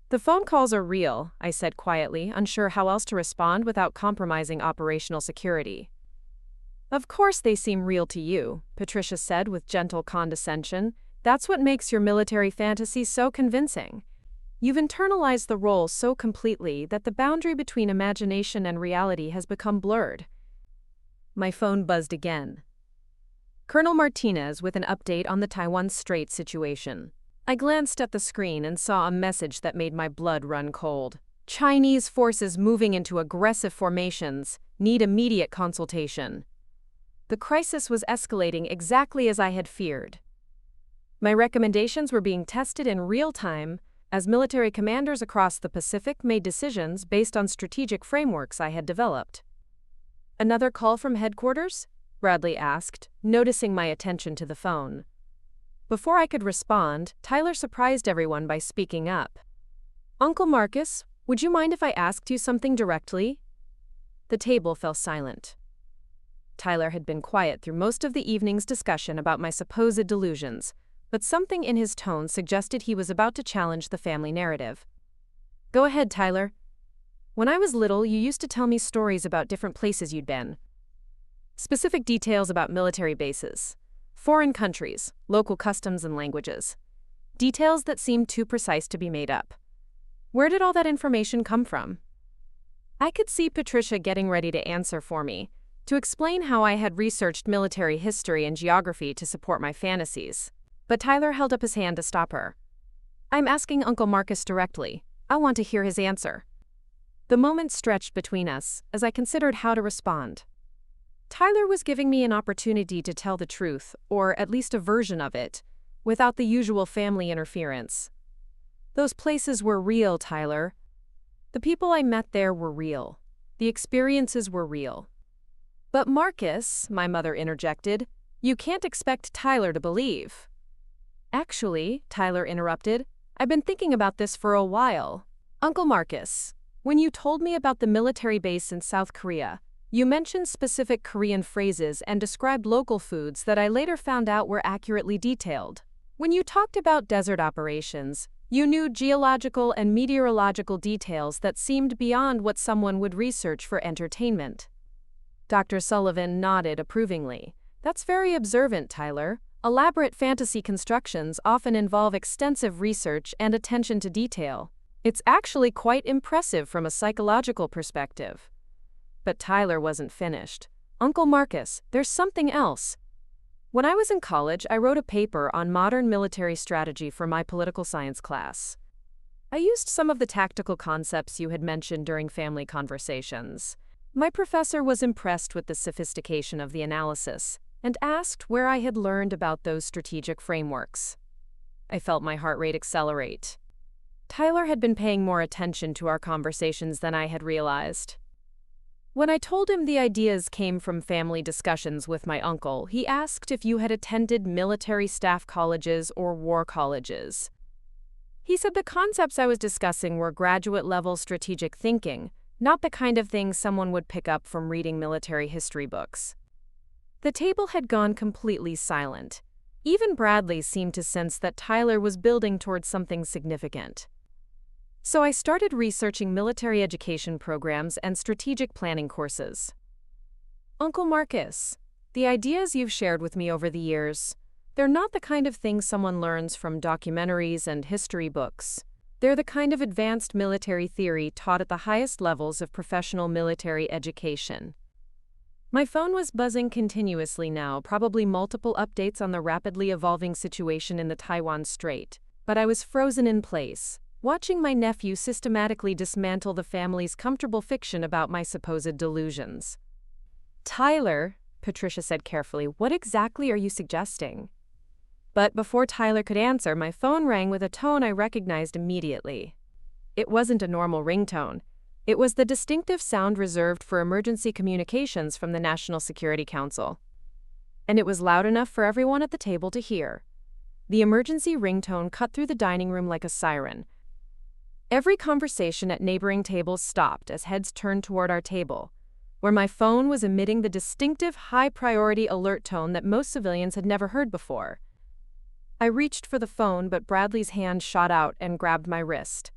The phone calls are real, I said quietly, unsure how else to respond without compromising operational security. Of course they seem real to you, Patricia said with gentle condescension. That's what makes your military fantasy so convincing. You've internalized the role so completely that the boundary between imagination and reality has become blurred. My phone buzzed again. Colonel Martinez with an update on the Taiwan Strait situation. I glanced at the screen and saw a message that made my blood run cold. Chinese forces moving into aggressive formations need immediate consultation. The crisis was escalating exactly as I had feared. My recommendations were being tested in real time, as military commanders across the Pacific made decisions based on strategic frameworks I had developed. Another call from headquarters? Bradley asked, noticing my attention to the phone. Before I could respond, Tyler surprised everyone by speaking up. Uncle Marcus, would you mind if I asked you something directly? The table fell silent. Tyler had been quiet through most of the evening's discussion about my supposed delusions, but something in his tone suggested he was about to challenge the family narrative. Go ahead, Tyler. When I was little, you used to tell me stories about different places you'd been. Specific details about military bases, foreign countries, local customs and languages. Details that seemed too precise to be made up. Where did all that information come from? I could see Patricia getting ready to answer for me, to explain how I had researched military history and geography to support my fantasies. But Tyler held up his hand to stop her. I'm asking Uncle Marcus directly. I want to hear his answer. The moment stretched between us as I considered how to respond. Tyler was giving me an opportunity to tell the truth, or at least a version of it, without the usual family interference. Those places were real, Tyler. The people I met there were real. The experiences were real. But Marcus, my mother interjected, you can't expect Tyler to believe. Actually, Tyler interrupted, I've been thinking about this for a while. Uncle Marcus, when you told me about the military base in South Korea, you mentioned specific Korean phrases and described local foods that I later found out were accurately detailed. When you talked about desert operations, you knew geological and meteorological details that seemed beyond what someone would research for entertainment. Dr. Sullivan nodded approvingly. That's very observant, Tyler. Elaborate fantasy constructions often involve extensive research and attention to detail. It's actually quite impressive from a psychological perspective. But Tyler wasn't finished. Uncle Marcus, there's something else. When I was in college, I wrote a paper on modern military strategy for my political science class. I used some of the tactical concepts you had mentioned during family conversations. My professor was impressed with the sophistication of the analysis and asked where I had learned about those strategic frameworks. I felt my heart rate accelerate. Tyler had been paying more attention to our conversations than I had realized. When I told him the ideas came from family discussions with my uncle, he asked if you had attended military staff colleges or war colleges. He said the concepts I was discussing were graduate-level strategic thinking, not the kind of thing someone would pick up from reading military history books. The table had gone completely silent. Even Bradley seemed to sense that Tyler was building towards something significant. So I started researching military education programs and strategic planning courses. Uncle Marcus, the ideas you've shared with me over the years, they're not the kind of things someone learns from documentaries and history books. They're the kind of advanced military theory taught at the highest levels of professional military education. My phone was buzzing continuously now, probably multiple updates on the rapidly evolving situation in the Taiwan Strait. But I was frozen in place, watching my nephew systematically dismantle the family's comfortable fiction about my supposed delusions. Tyler, Patricia said carefully, what exactly are you suggesting? But before Tyler could answer, my phone rang with a tone I recognized immediately. It wasn't a normal ringtone. It was the distinctive sound reserved for emergency communications from the National Security Council. And it was loud enough for everyone at the table to hear. The emergency ringtone cut through the dining room like a siren. Every conversation at neighboring tables stopped as heads turned toward our table, where my phone was emitting the distinctive high-priority alert tone that most civilians had never heard before. I reached for the phone, but Bradley's hand shot out and grabbed my wrist.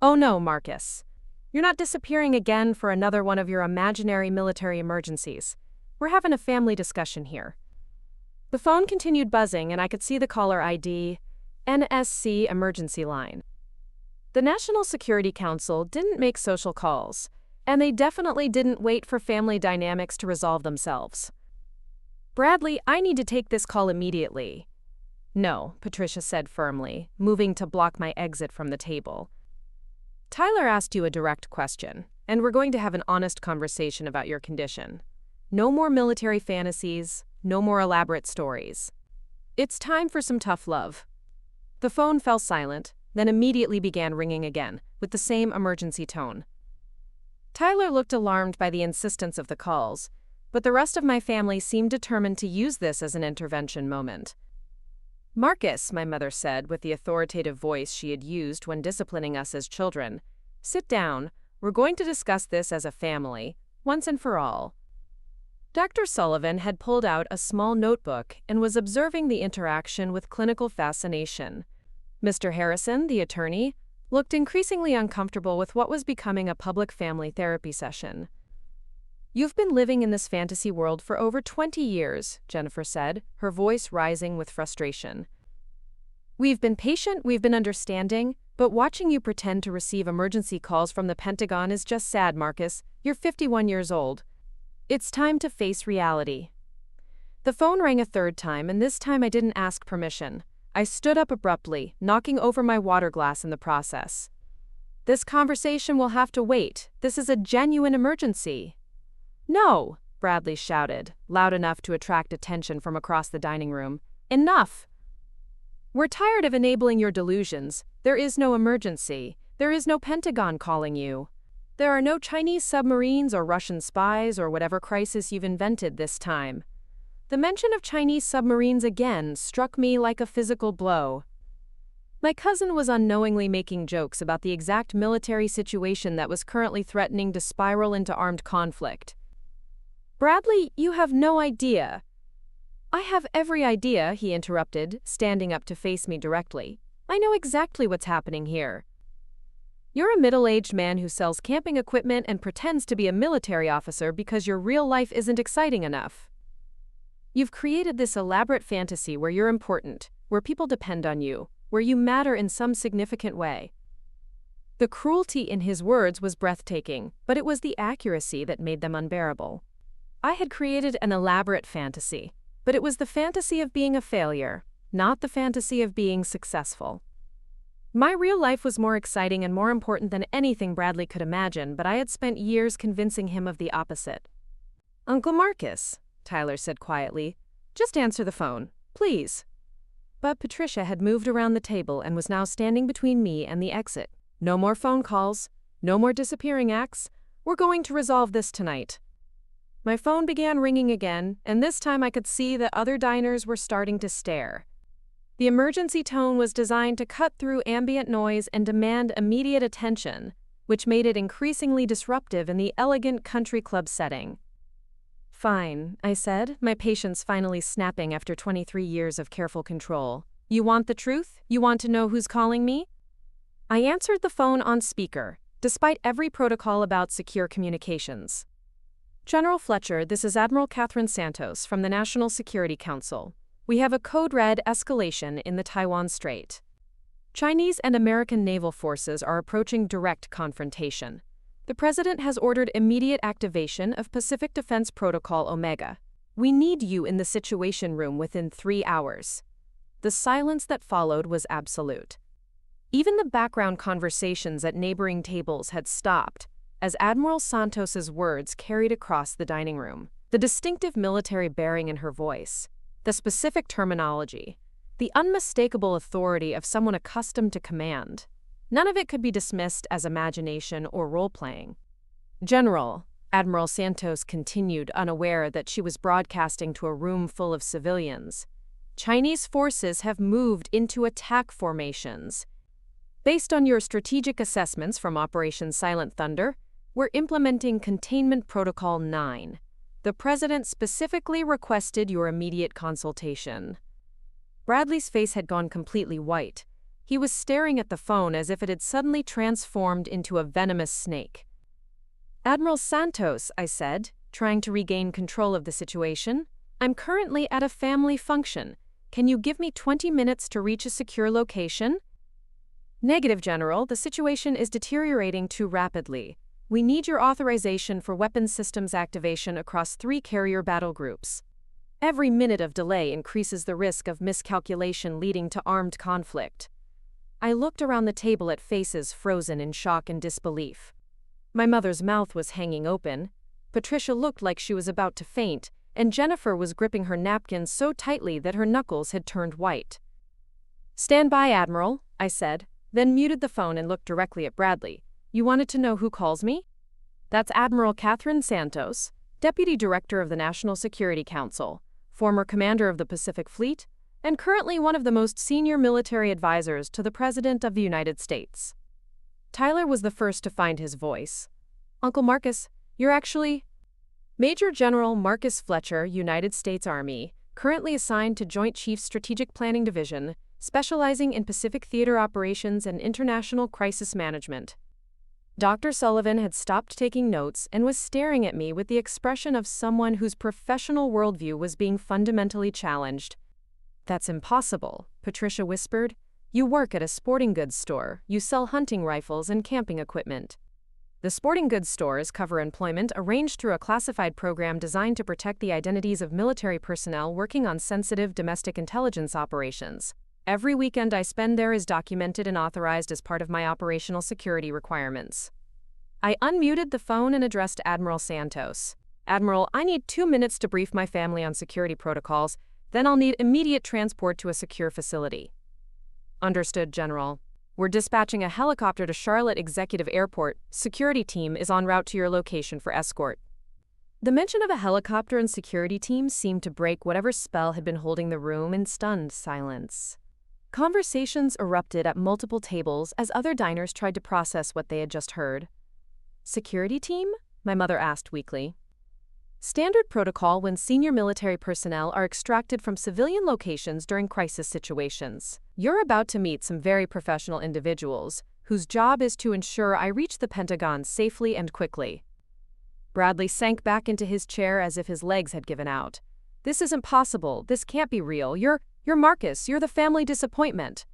Oh no, Marcus. You're not disappearing again for another one of your imaginary military emergencies. We're having a family discussion here. The phone continued buzzing, and I could see the caller ID, NSC emergency line. The National Security Council didn't make social calls, and they definitely didn't wait for family dynamics to resolve themselves. Bradley, I need to take this call immediately. No, Patricia said firmly, moving to block my exit from the table. Tyler asked you a direct question, and we're going to have an honest conversation about your condition. No more military fantasies, no more elaborate stories. It's time for some tough love. The phone fell silent, then immediately began ringing again, with the same emergency tone. Tyler looked alarmed by the insistence of the calls, but the rest of my family seemed determined to use this as an intervention moment. Marcus, my mother said with the authoritative voice she had used when disciplining us as children, sit down, we're going to discuss this as a family, once and for all. Dr. Sullivan had pulled out a small notebook and was observing the interaction with clinical fascination. Mr. Harrison, the attorney, looked increasingly uncomfortable with what was becoming a public family therapy session. You've been living in this fantasy world for over 20 years, Jennifer said, her voice rising with frustration. We've been patient, we've been understanding, but watching you pretend to receive emergency calls from the Pentagon is just sad, Marcus. You're 51 years old. It's time to face reality. The phone rang a third time, and this time I didn't ask permission. I stood up abruptly, knocking over my water glass in the process. This conversation will have to wait. This is a genuine emergency. No, Bradley shouted, loud enough to attract attention from across the dining room. Enough! We're tired of enabling your delusions. There is no emergency. There is no Pentagon calling you. There are no Chinese submarines or Russian spies or whatever crisis you've invented this time. The mention of Chinese submarines again struck me like a physical blow. My cousin was unknowingly making jokes about the exact military situation that was currently threatening to spiral into armed conflict. Bradley, you have no idea. I have every idea, he interrupted, standing up to face me directly. I know exactly what's happening here. You're a middle-aged man who sells camping equipment and pretends to be a military officer because your real life isn't exciting enough. You've created this elaborate fantasy where you're important, where people depend on you, where you matter in some significant way. The cruelty in his words was breathtaking, but it was the accuracy that made them unbearable. I had created an elaborate fantasy, but it was the fantasy of being a failure, not the fantasy of being successful. My real life was more exciting and more important than anything Bradley could imagine, but I had spent years convincing him of the opposite. "Uncle Marcus," Tyler said quietly, "just answer the phone, please." But Patricia had moved around the table and was now standing between me and the exit. "No more phone calls, no more disappearing acts. We're going to resolve this tonight." My phone began ringing again, and this time I could see that other diners were starting to stare. The emergency tone was designed to cut through ambient noise and demand immediate attention, which made it increasingly disruptive in the elegant country club setting. "Fine," I said, my patience finally snapping after 23 years of careful control. "You want the truth? You want to know who's calling me?" I answered the phone on speaker, despite every protocol about secure communications. "General Fletcher, this is Admiral Catherine Santos from the National Security Council. We have a code red escalation in the Taiwan Strait. Chinese and American naval forces are approaching direct confrontation. The President has ordered immediate activation of Pacific Defense Protocol Omega. We need you in the Situation Room within 3 hours." The silence that followed was absolute. Even the background conversations at neighboring tables had stopped, as Admiral Santos's words carried across the dining room. The distinctive military bearing in her voice, the specific terminology, the unmistakable authority of someone accustomed to command. None of it could be dismissed as imagination or role-playing. "General," Admiral Santos continued, unaware that she was broadcasting to a room full of civilians, "Chinese forces have moved into attack formations. Based on your strategic assessments from Operation Silent Thunder, we're implementing Containment Protocol 9. The President specifically requested your immediate consultation." Bradley's face had gone completely white. He was staring at the phone as if it had suddenly transformed into a venomous snake. "Admiral Santos," I said, trying to regain control of the situation, "I'm currently at a family function. Can you give me 20 minutes to reach a secure location?" "Negative, General. The situation is deteriorating too rapidly. We need your authorization for weapons systems activation across 3 carrier battle groups. Every minute of delay increases the risk of miscalculation leading to armed conflict." I looked around the table at faces frozen in shock and disbelief. My mother's mouth was hanging open, Patricia looked like she was about to faint, and Jennifer was gripping her napkin so tightly that her knuckles had turned white. "Stand by, Admiral," I said, then muted the phone and looked directly at Bradley. "You wanted to know who calls me? That's Admiral Catherine Santos, Deputy Director of the National Security Council, former Commander of the Pacific Fleet, and currently one of the most senior military advisors to the President of the United States." Tyler was the first to find his voice. "Uncle Marcus, you're actually—" "Major General Marcus Fletcher, United States Army, currently assigned to Joint Chiefs Strategic Planning Division, specializing in Pacific Theater operations and international crisis management." Dr. Sullivan had stopped taking notes and was staring at me with the expression of someone whose professional worldview was being fundamentally challenged. "That's impossible," Patricia whispered. "You work at a sporting goods store. You sell hunting rifles and camping equipment." The sporting goods stores cover employment arranged through a classified program designed to protect the identities of military personnel working on sensitive domestic intelligence operations. Every weekend I spend there is documented and authorized as part of my operational security requirements. I unmuted the phone and addressed Admiral Santos. "Admiral, I need 2 minutes to brief my family on security protocols, then I'll need immediate transport to a secure facility." "Understood, General. We're dispatching a helicopter to Charlotte Executive Airport. Security team is en route to your location for escort." The mention of a helicopter and security team seemed to break whatever spell had been holding the room in stunned silence. Conversations erupted at multiple tables as other diners tried to process what they had just heard. "Security team?" my mother asked weakly. "Standard protocol when senior military personnel are extracted from civilian locations during crisis situations. You're about to meet some very professional individuals whose job is to ensure I reach the Pentagon safely and quickly." Bradley sank back into his chair as if his legs had given out. This isn't possible. This can't be real. You're Marcus. You're the family disappointment.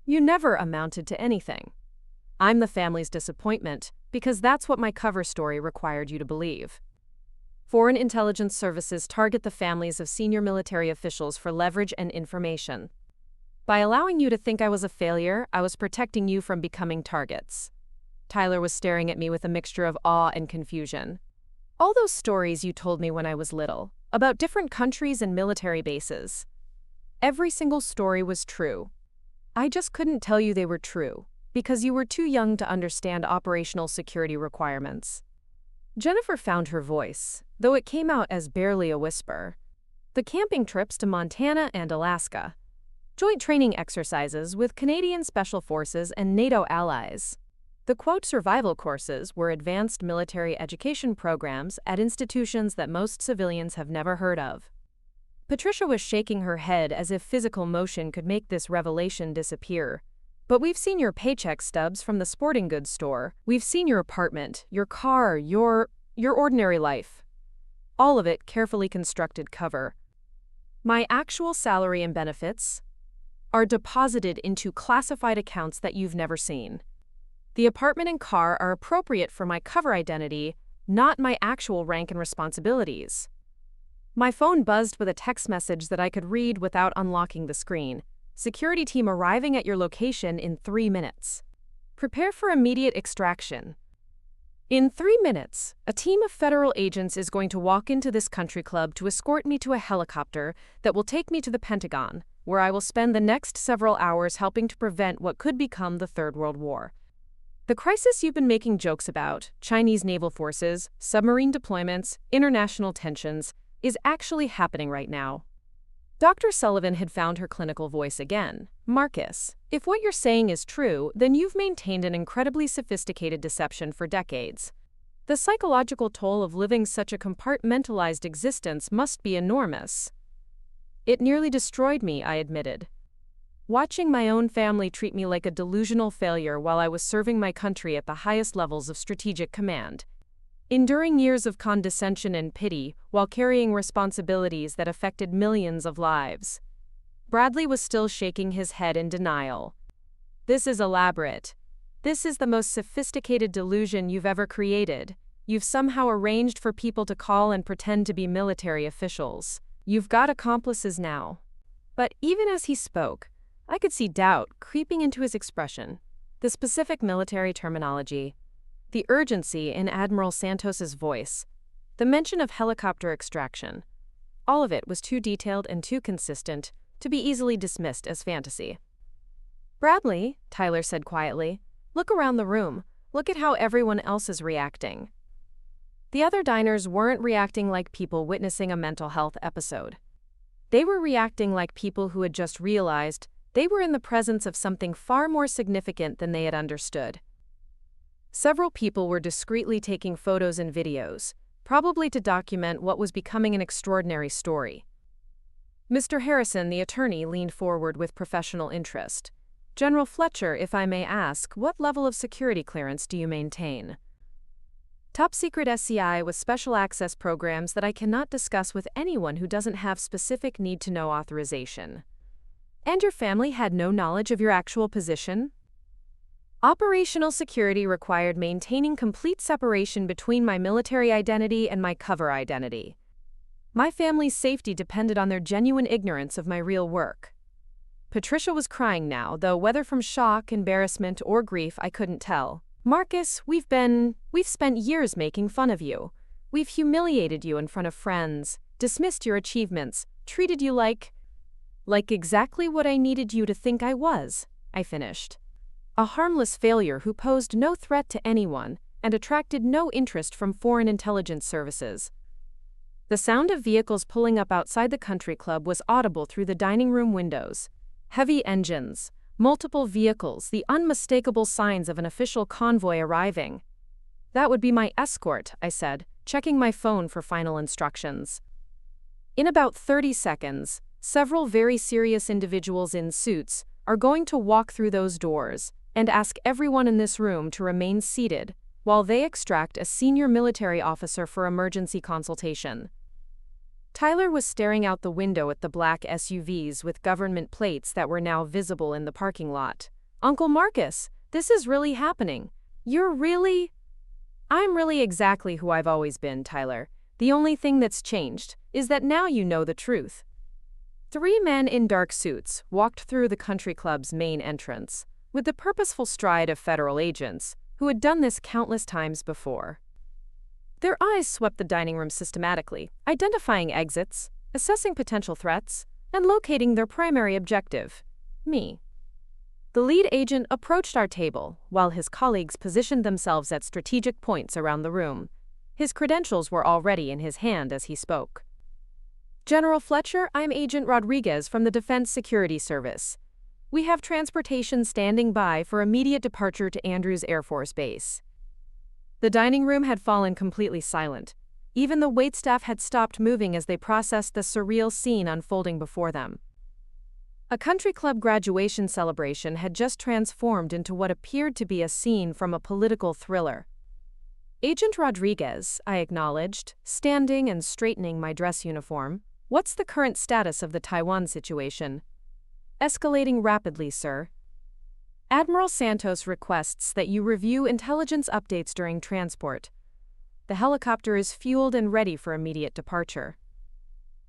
You never amounted to anything. I'm the family's disappointment because that's what my cover story required you to believe. Foreign intelligence services target the families of senior military officials for leverage and information. By allowing you to think I was a failure, I was protecting you from becoming targets. Tyler was staring at me with a mixture of awe and confusion. All those stories you told me when I was little, about different countries and military bases. Every single story was true. I just couldn't tell you they were true, because you were too young to understand operational security requirements. Jennifer found her voice, though it came out as barely a whisper. The camping trips to Montana and Alaska. Joint training exercises with Canadian Special Forces and NATO allies. The quote survival courses were advanced military education programs at institutions that most civilians have never heard of. Patricia was shaking her head as if physical motion could make this revelation disappear. But we've seen your paycheck stubs from the sporting goods store. We've seen your apartment, your car, your ordinary life. All of it carefully constructed cover. My actual salary and benefits are deposited into classified accounts that you've never seen. The apartment and car are appropriate for my cover identity, not my actual rank and responsibilities. My phone buzzed with a text message that I could read without unlocking the screen. Security team arriving at your location in 3 minutes. Prepare for immediate extraction. In 3 minutes, a team of federal agents is going to walk into this country club to escort me to a helicopter that will take me to the Pentagon, where I will spend the next several hours helping to prevent what could become the Third World War. The crisis you've been making jokes about, Chinese naval forces, submarine deployments, international tensions, is actually happening right now. Dr. Sullivan had found her clinical voice again. Marcus, if what you're saying is true, then you've maintained an incredibly sophisticated deception for decades. The psychological toll of living such a compartmentalized existence must be enormous. It nearly destroyed me, I admitted. Watching my own family treat me like a delusional failure while I was serving my country at the highest levels of strategic command. Enduring years of condescension and pity while carrying responsibilities that affected millions of lives. Bradley was still shaking his head in denial. This is elaborate. This is the most sophisticated delusion you've ever created. You've somehow arranged for people to call and pretend to be military officials. You've got accomplices now. But even as he spoke, I could see doubt creeping into his expression. The specific military terminology, the urgency in Admiral Santos's voice, the mention of helicopter extraction. All of it was too detailed and too consistent to be easily dismissed as fantasy. Bradley, Tyler said quietly, look around the room. Look at how everyone else is reacting. The other diners weren't reacting like people witnessing a mental health episode. They were reacting like people who had just realized they were in the presence of something far more significant than they had understood. Several people were discreetly taking photos and videos, probably to document what was becoming an extraordinary story. Mr. Harrison, the attorney, leaned forward with professional interest. General Fletcher, if I may ask, what level of security clearance do you maintain? Top secret SCI with special access programs that I cannot discuss with anyone who doesn't have specific need-to-know authorization. And your family had no knowledge of your actual position? Operational security required maintaining complete separation between my military identity and my cover identity. My family's safety depended on their genuine ignorance of my real work. Patricia was crying now, though whether from shock, embarrassment, or grief I couldn't tell. Marcus, we've spent years making fun of you. We've humiliated you in front of friends, dismissed your achievements, treated you like exactly what I needed you to think I was, I finished. A harmless failure who posed no threat to anyone and attracted no interest from foreign intelligence services. The sound of vehicles pulling up outside the country club was audible through the dining room windows. Heavy engines, multiple vehicles, the unmistakable signs of an official convoy arriving. That would be my escort, I said, checking my phone for final instructions. In about 30 seconds, several very serious individuals in suits are going to walk through those doors and ask everyone in this room to remain seated while they extract a senior military officer for emergency consultation. Tyler was staring out the window at the black SUVs with government plates that were now visible in the parking lot. "Uncle Marcus, this is really happening. I'm really exactly who I've always been, Tyler. The only thing that's changed is that now you know the truth." 3 men in dark suits walked through the country club's main entrance, with the purposeful stride of federal agents who had done this countless times before. Their eyes swept the dining room systematically, identifying exits, assessing potential threats, and locating their primary objective: me. The lead agent approached our table, while his colleagues positioned themselves at strategic points around the room. His credentials were already in his hand as he spoke. "General Fletcher, I'm Agent Rodriguez from the Defense Security Service. We have transportation standing by for immediate departure to Andrews Air Force Base." The dining room had fallen completely silent. Even the waitstaff had stopped moving as they processed the surreal scene unfolding before them. A country club graduation celebration had just transformed into what appeared to be a scene from a political thriller. "Agent Rodriguez," I acknowledged, standing and straightening my dress uniform. "What's the current status of the Taiwan situation?" "Escalating rapidly, sir. Admiral Santos requests that you review intelligence updates during transport. The helicopter is fueled and ready for immediate departure."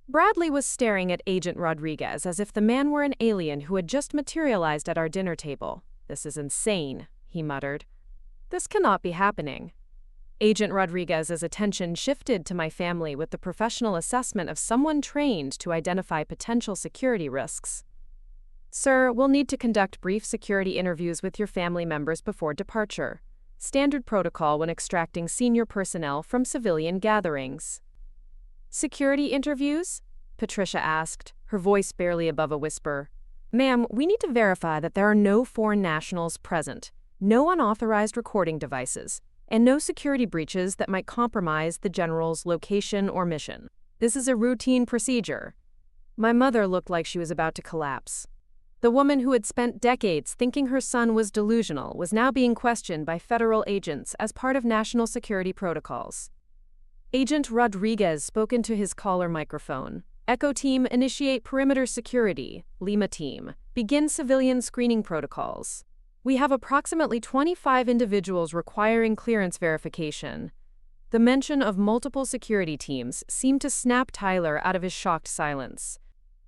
Bradley was staring at Agent Rodriguez as if the man were an alien who had just materialized at our dinner table. "This is insane," he muttered. "This cannot be happening." Agent Rodriguez's attention shifted to my family with the professional assessment of someone trained to identify potential security risks. "Sir, we'll need to conduct brief security interviews with your family members before departure. Standard protocol when extracting senior personnel from civilian gatherings." "Security interviews?" Patricia asked, her voice barely above a whisper. "Ma'am, we need to verify that there are no foreign nationals present, no unauthorized recording devices, and no security breaches that might compromise the general's location or mission. This is a routine procedure." My mother looked like she was about to collapse. The woman who had spent decades thinking her son was delusional was now being questioned by federal agents as part of national security protocols. Agent Rodriguez spoke into his caller microphone. "Echo Team, initiate perimeter security. Lima Team, begin civilian screening protocols. We have approximately 25 individuals requiring clearance verification." The mention of multiple security teams seemed to snap Tyler out of his shocked silence.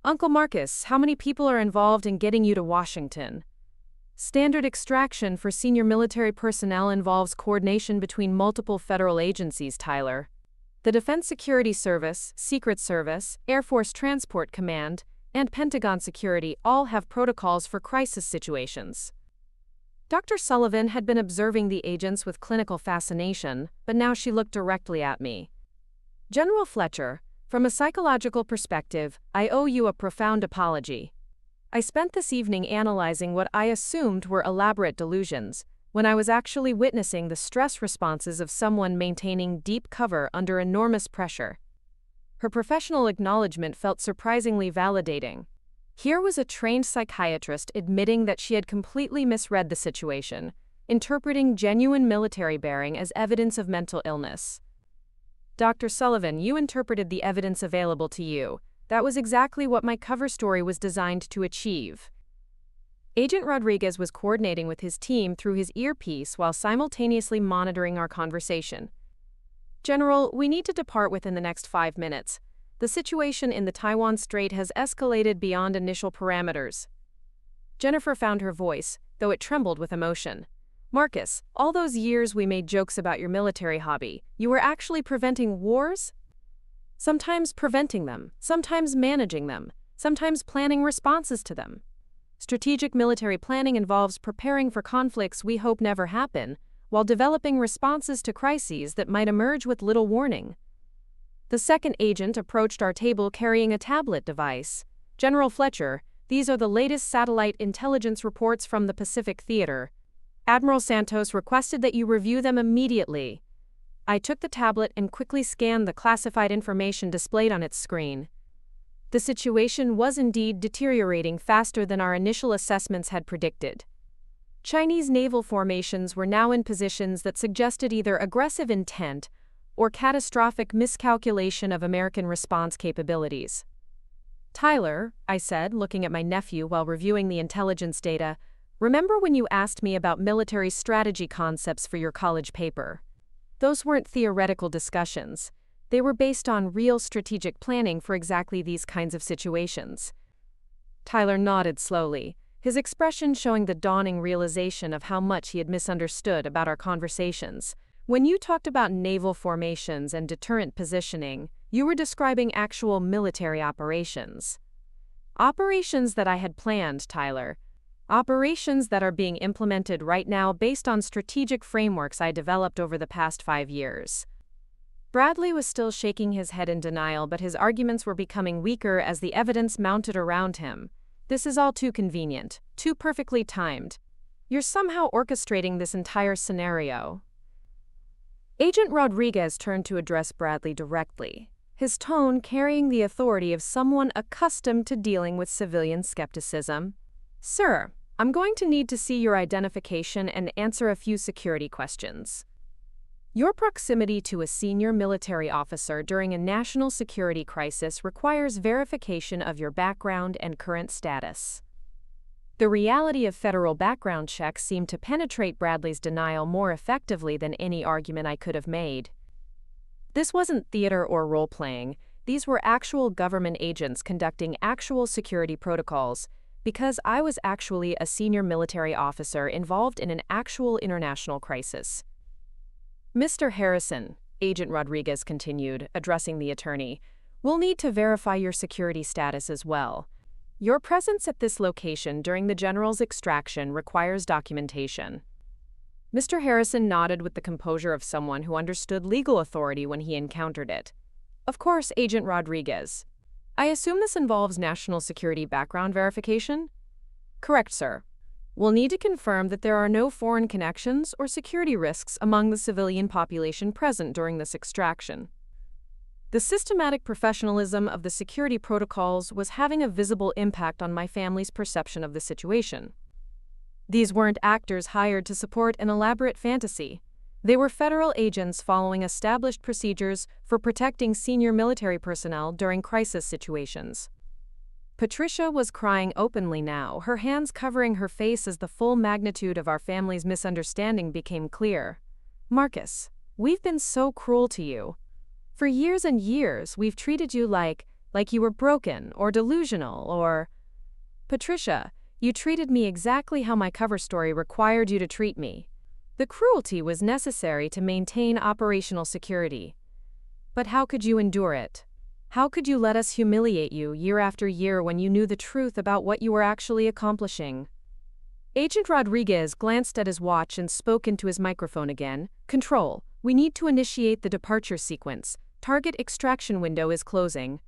"Uncle Marcus, how many people are involved in getting you to Washington?" "Standard extraction for senior military personnel involves coordination between multiple federal agencies, Tyler. The Defense Security Service, Secret Service, Air Force Transport Command, and Pentagon Security all have protocols for crisis situations." Dr. Sullivan had been observing the agents with clinical fascination, but now she looked directly at me. "General Fletcher, from a psychological perspective, I owe you a profound apology. I spent this evening analyzing what I assumed were elaborate delusions, when I was actually witnessing the stress responses of someone maintaining deep cover under enormous pressure." Her professional acknowledgement felt surprisingly validating. Here was a trained psychiatrist admitting that she had completely misread the situation, interpreting genuine military bearing as evidence of mental illness. "Dr. Sullivan, you interpreted the evidence available to you. That was exactly what my cover story was designed to achieve." Agent Rodriguez was coordinating with his team through his earpiece while simultaneously monitoring our conversation. "General, we need to depart within the next 5 minutes. The situation in the Taiwan Strait has escalated beyond initial parameters." Jennifer found her voice, though it trembled with emotion. "Marcus, all those years we made jokes about your military hobby, you were actually preventing wars?" "Sometimes preventing them, sometimes managing them, sometimes planning responses to them. Strategic military planning involves preparing for conflicts we hope never happen, while developing responses to crises that might emerge with little warning." The second agent approached our table carrying a tablet device. "General Fletcher, these are the latest satellite intelligence reports from the Pacific Theater. Admiral Santos requested that you review them immediately." I took the tablet and quickly scanned the classified information displayed on its screen. The situation was indeed deteriorating faster than our initial assessments had predicted. Chinese naval formations were now in positions that suggested either aggressive intent or catastrophic miscalculation of American response capabilities. Tyler, I said, looking at my nephew while reviewing the intelligence data, remember when you asked me about military strategy concepts for your college paper? Those weren't theoretical discussions. They were based on real strategic planning for exactly these kinds of situations. Tyler nodded slowly, his expression showing the dawning realization of how much he had misunderstood about our conversations. When you talked about naval formations and deterrent positioning, you were describing actual military operations. Operations that I had planned, Tyler. Operations that are being implemented right now based on strategic frameworks I developed over the past 5 years. Bradley was still shaking his head in denial, but his arguments were becoming weaker as the evidence mounted around him. This is all too convenient, too perfectly timed. You're somehow orchestrating this entire scenario. Agent Rodriguez turned to address Bradley directly, his tone carrying the authority of someone accustomed to dealing with civilian skepticism. Sir, I'm going to need to see your identification and answer a few security questions. Your proximity to a senior military officer during a national security crisis requires verification of your background and current status. The reality of federal background checks seemed to penetrate Bradley's denial more effectively than any argument I could have made. This wasn't theater or role-playing. These were actual government agents conducting actual security protocols, because I was actually a senior military officer involved in an actual international crisis. Mr. Harrison, Agent Rodriguez continued, addressing the attorney, we'll need to verify your security status as well. Your presence at this location during the general's extraction requires documentation. Mr. Harrison nodded with the composure of someone who understood legal authority when he encountered it. Of course, Agent Rodriguez. I assume this involves national security background verification? Correct, sir. We'll need to confirm that there are no foreign connections or security risks among the civilian population present during this extraction. The systematic professionalism of the security protocols was having a visible impact on my family's perception of the situation. These weren't actors hired to support an elaborate fantasy. They were federal agents following established procedures for protecting senior military personnel during crisis situations. Patricia was crying openly now, her hands covering her face as the full magnitude of our family's misunderstanding became clear. Marcus, we've been so cruel to you. For years and years, we've treated you like you were broken or delusional or… Patricia, you treated me exactly how my cover story required you to treat me. The cruelty was necessary to maintain operational security. But how could you endure it? How could you let us humiliate you year after year when you knew the truth about what you were actually accomplishing? Agent Rodriguez glanced at his watch and spoke into his microphone again. Control, we need to initiate the departure sequence. Target extraction window is closing.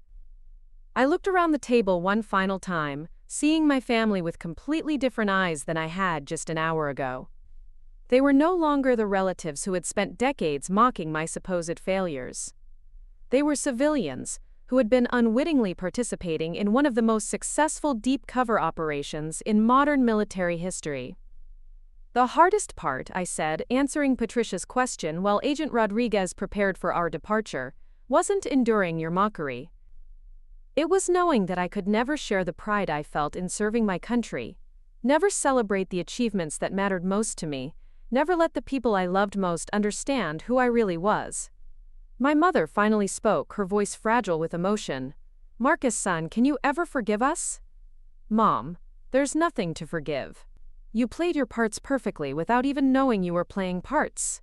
I looked around the table one final time, seeing my family with completely different eyes than I had just an hour ago. They were no longer the relatives who had spent decades mocking my supposed failures. They were civilians who had been unwittingly participating in one of the most successful deep cover operations in modern military history. The hardest part, I said, answering Patricia's question while Agent Rodriguez prepared for our departure, wasn't enduring your mockery. It was knowing that I could never share the pride I felt in serving my country, never celebrate the achievements that mattered most to me, never let the people I loved most understand who I really was. My mother finally spoke, her voice fragile with emotion. Marcus, son, can you ever forgive us? Mom, there's nothing to forgive. You played your parts perfectly without even knowing you were playing parts.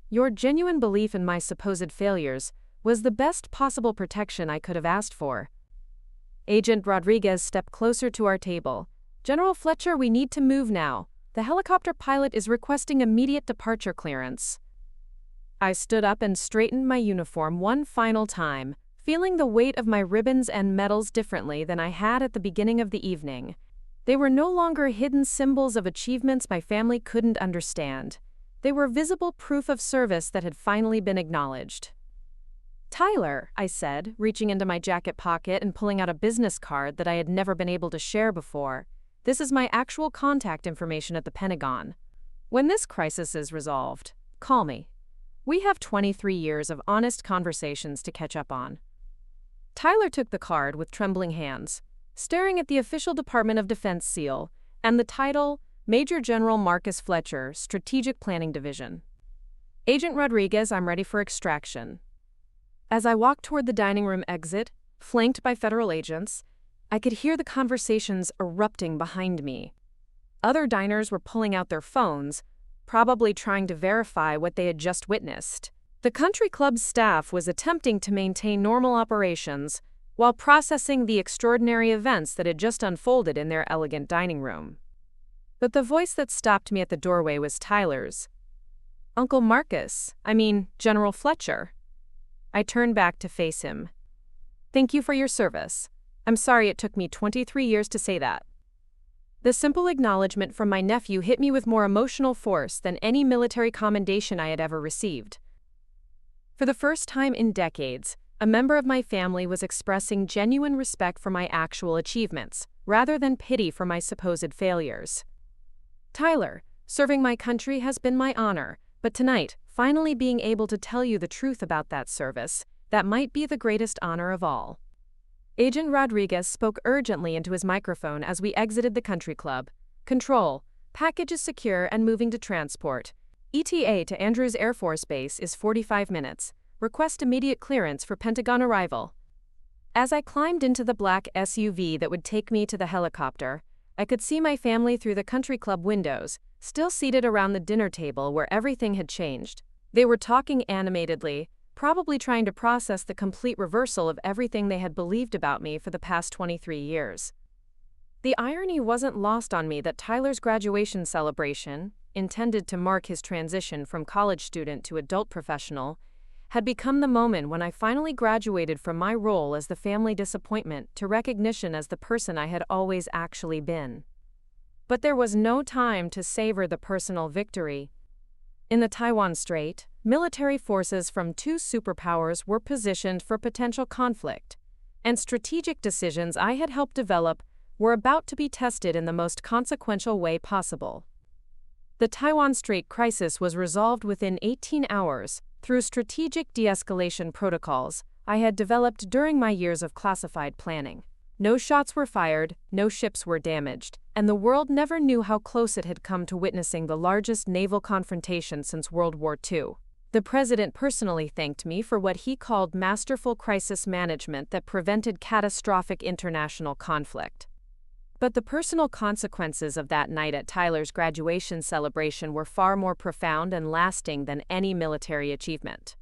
Your genuine belief in my supposed failures was the best possible protection I could have asked for. Agent Rodriguez stepped closer to our table. General Fletcher, we need to move now. The helicopter pilot is requesting immediate departure clearance. I stood up and straightened my uniform one final time, feeling the weight of my ribbons and medals differently than I had at the beginning of the evening. They were no longer hidden symbols of achievements my family couldn't understand. They were visible proof of service that had finally been acknowledged. Tyler, I said, reaching into my jacket pocket and pulling out a business card that I had never been able to share before. This is my actual contact information at the Pentagon. When this crisis is resolved, call me. We have 23 years of honest conversations to catch up on. Tyler took the card with trembling hands, staring at the official Department of Defense seal and the title, Major General Marcus Fletcher, Strategic Planning Division. Agent Rodriguez, I'm ready for extraction. As I walked toward the dining room exit, flanked by federal agents, I could hear the conversations erupting behind me. Other diners were pulling out their phones, probably trying to verify what they had just witnessed. The country club's staff was attempting to maintain normal operations while processing the extraordinary events that had just unfolded in their elegant dining room. But the voice that stopped me at the doorway was Tyler's. Uncle Marcus, General Fletcher. I turned back to face him. Thank you for your service. I'm sorry it took me 23 years to say that. The simple acknowledgement from my nephew hit me with more emotional force than any military commendation I had ever received. For the first time in decades, a member of my family was expressing genuine respect for my actual achievements, rather than pity for my supposed failures. Tyler, serving my country has been my honor, but tonight, finally being able to tell you the truth about that service, that might be the greatest honor of all. Agent Rodriguez spoke urgently into his microphone as we exited the country club. Control, package is secure and moving to transport. ETA to Andrews Air Force Base is 45 minutes. Request immediate clearance for Pentagon arrival. As I climbed into the black SUV that would take me to the helicopter, I could see my family through the country club windows, still seated around the dinner table where everything had changed. They were talking animatedly, probably trying to process the complete reversal of everything they had believed about me for the past 23 years. The irony wasn't lost on me that Tyler's graduation celebration, intended to mark his transition from college student to adult professional, had become the moment when I finally graduated from my role as the family disappointment to recognition as the person I had always actually been. But there was no time to savor the personal victory. In the Taiwan Strait, military forces from two superpowers were positioned for potential conflict, and strategic decisions I had helped develop were about to be tested in the most consequential way possible. The Taiwan Strait crisis was resolved within 18 hours through strategic de-escalation protocols I had developed during my years of classified planning. No shots were fired, no ships were damaged, and the world never knew how close it had come to witnessing the largest naval confrontation since World War II. The president personally thanked me for what he called masterful crisis management that prevented catastrophic international conflict. But the personal consequences of that night at Tyler's graduation celebration were far more profound and lasting than any military achievement.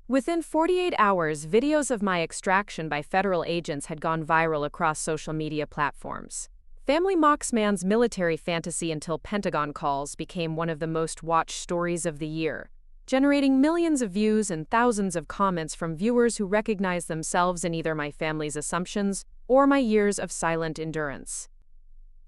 Within 48 hours, videos of my extraction by federal agents had gone viral across social media platforms. Family mocks man's military fantasy until Pentagon calls became one of the most watched stories of the year, generating millions of views and thousands of comments from viewers who recognized themselves in either my family's assumptions or my years of silent endurance.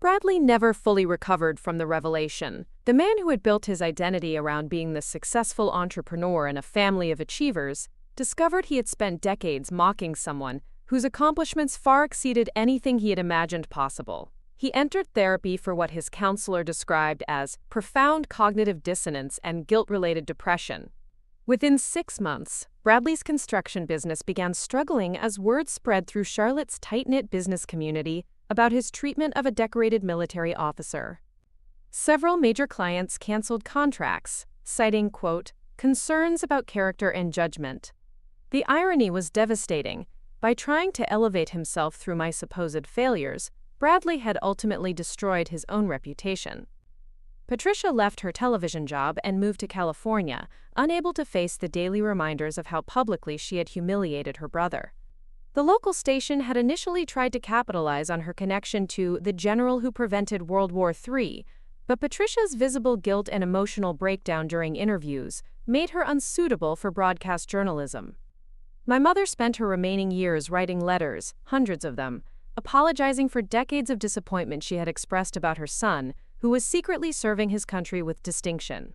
Bradley never fully recovered from the revelation. The man who had built his identity around being the successful entrepreneur in a family of achievers discovered he had spent decades mocking someone whose accomplishments far exceeded anything he had imagined possible. He entered therapy for what his counselor described as profound cognitive dissonance and guilt-related depression. Within 6 months, Bradley's construction business began struggling as word spread through Charlotte's tight-knit business community about his treatment of a decorated military officer. Several major clients canceled contracts, citing, quote, concerns about character and judgment. The irony was devastating. By trying to elevate himself through my supposed failures, Bradley had ultimately destroyed his own reputation. Patricia left her television job and moved to California, unable to face the daily reminders of how publicly she had humiliated her brother. The local station had initially tried to capitalize on her connection to the general who prevented World War III, but Patricia's visible guilt and emotional breakdown during interviews made her unsuitable for broadcast journalism. My mother spent her remaining years writing letters, hundreds of them, apologizing for decades of disappointment she had expressed about her son, who was secretly serving his country with distinction.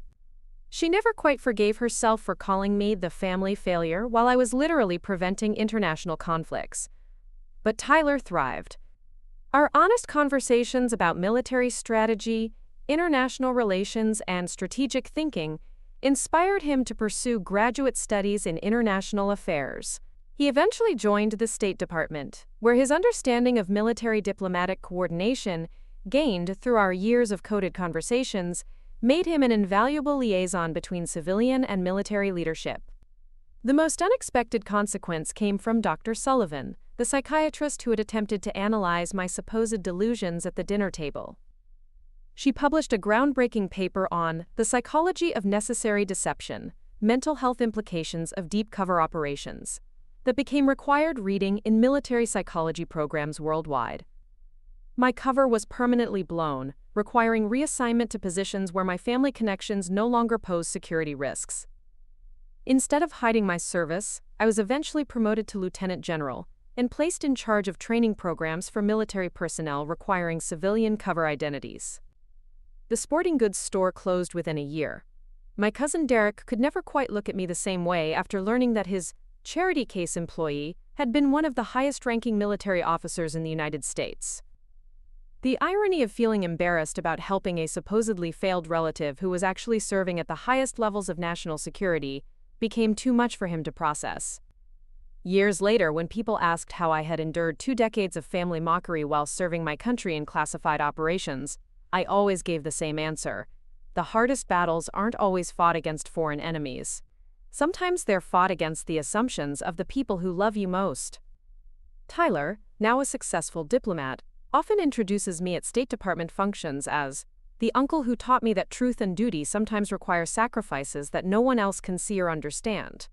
She never quite forgave herself for calling me the family failure while I was literally preventing international conflicts. But Tyler thrived. Our honest conversations about military strategy, international relations, and strategic thinking inspired him to pursue graduate studies in international affairs. He eventually joined the State Department, where his understanding of military diplomatic coordination, gained through our years of coded conversations, made him an invaluable liaison between civilian and military leadership. The most unexpected consequence came from Dr. Sullivan, the psychiatrist who had attempted to analyze my supposed delusions at the dinner table. She published a groundbreaking paper on the psychology of necessary deception, mental health implications of deep cover operations, that became required reading in military psychology programs worldwide. My cover was permanently blown, requiring reassignment to positions where my family connections no longer posed security risks. Instead of hiding my service, I was eventually promoted to lieutenant general and placed in charge of training programs for military personnel requiring civilian cover identities. The sporting goods store closed within a year. My cousin Derek could never quite look at me the same way after learning that his charity case employee had been one of the highest-ranking military officers in the United States. The irony of feeling embarrassed about helping a supposedly failed relative who was actually serving at the highest levels of national security became too much for him to process. Years later, when people asked how I had endured 2 decades of family mockery while serving my country in classified operations, I always gave the same answer. The hardest battles aren't always fought against foreign enemies. Sometimes they're fought against the assumptions of the people who love you most. Tyler, now a successful diplomat, often introduces me at State Department functions as the uncle who taught me that truth and duty sometimes require sacrifices that no one else can see or understand.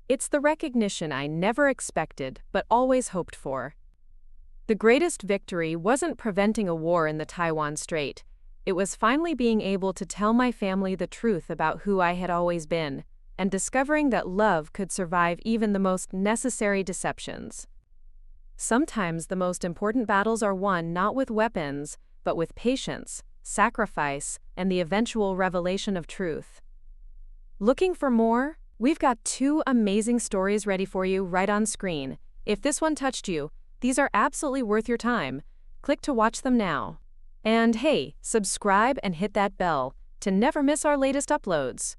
It's the recognition I never expected but always hoped for. The greatest victory wasn't preventing a war in the Taiwan Strait. It was finally being able to tell my family the truth about who I had always been, and discovering that love could survive even the most necessary deceptions. Sometimes the most important battles are won not with weapons, but with patience, sacrifice, and the eventual revelation of truth. Looking for more? We've got 2 amazing stories ready for you right on screen. If this one touched you, these are absolutely worth your time. Click to watch them now. And hey, subscribe and hit that bell to never miss our latest uploads.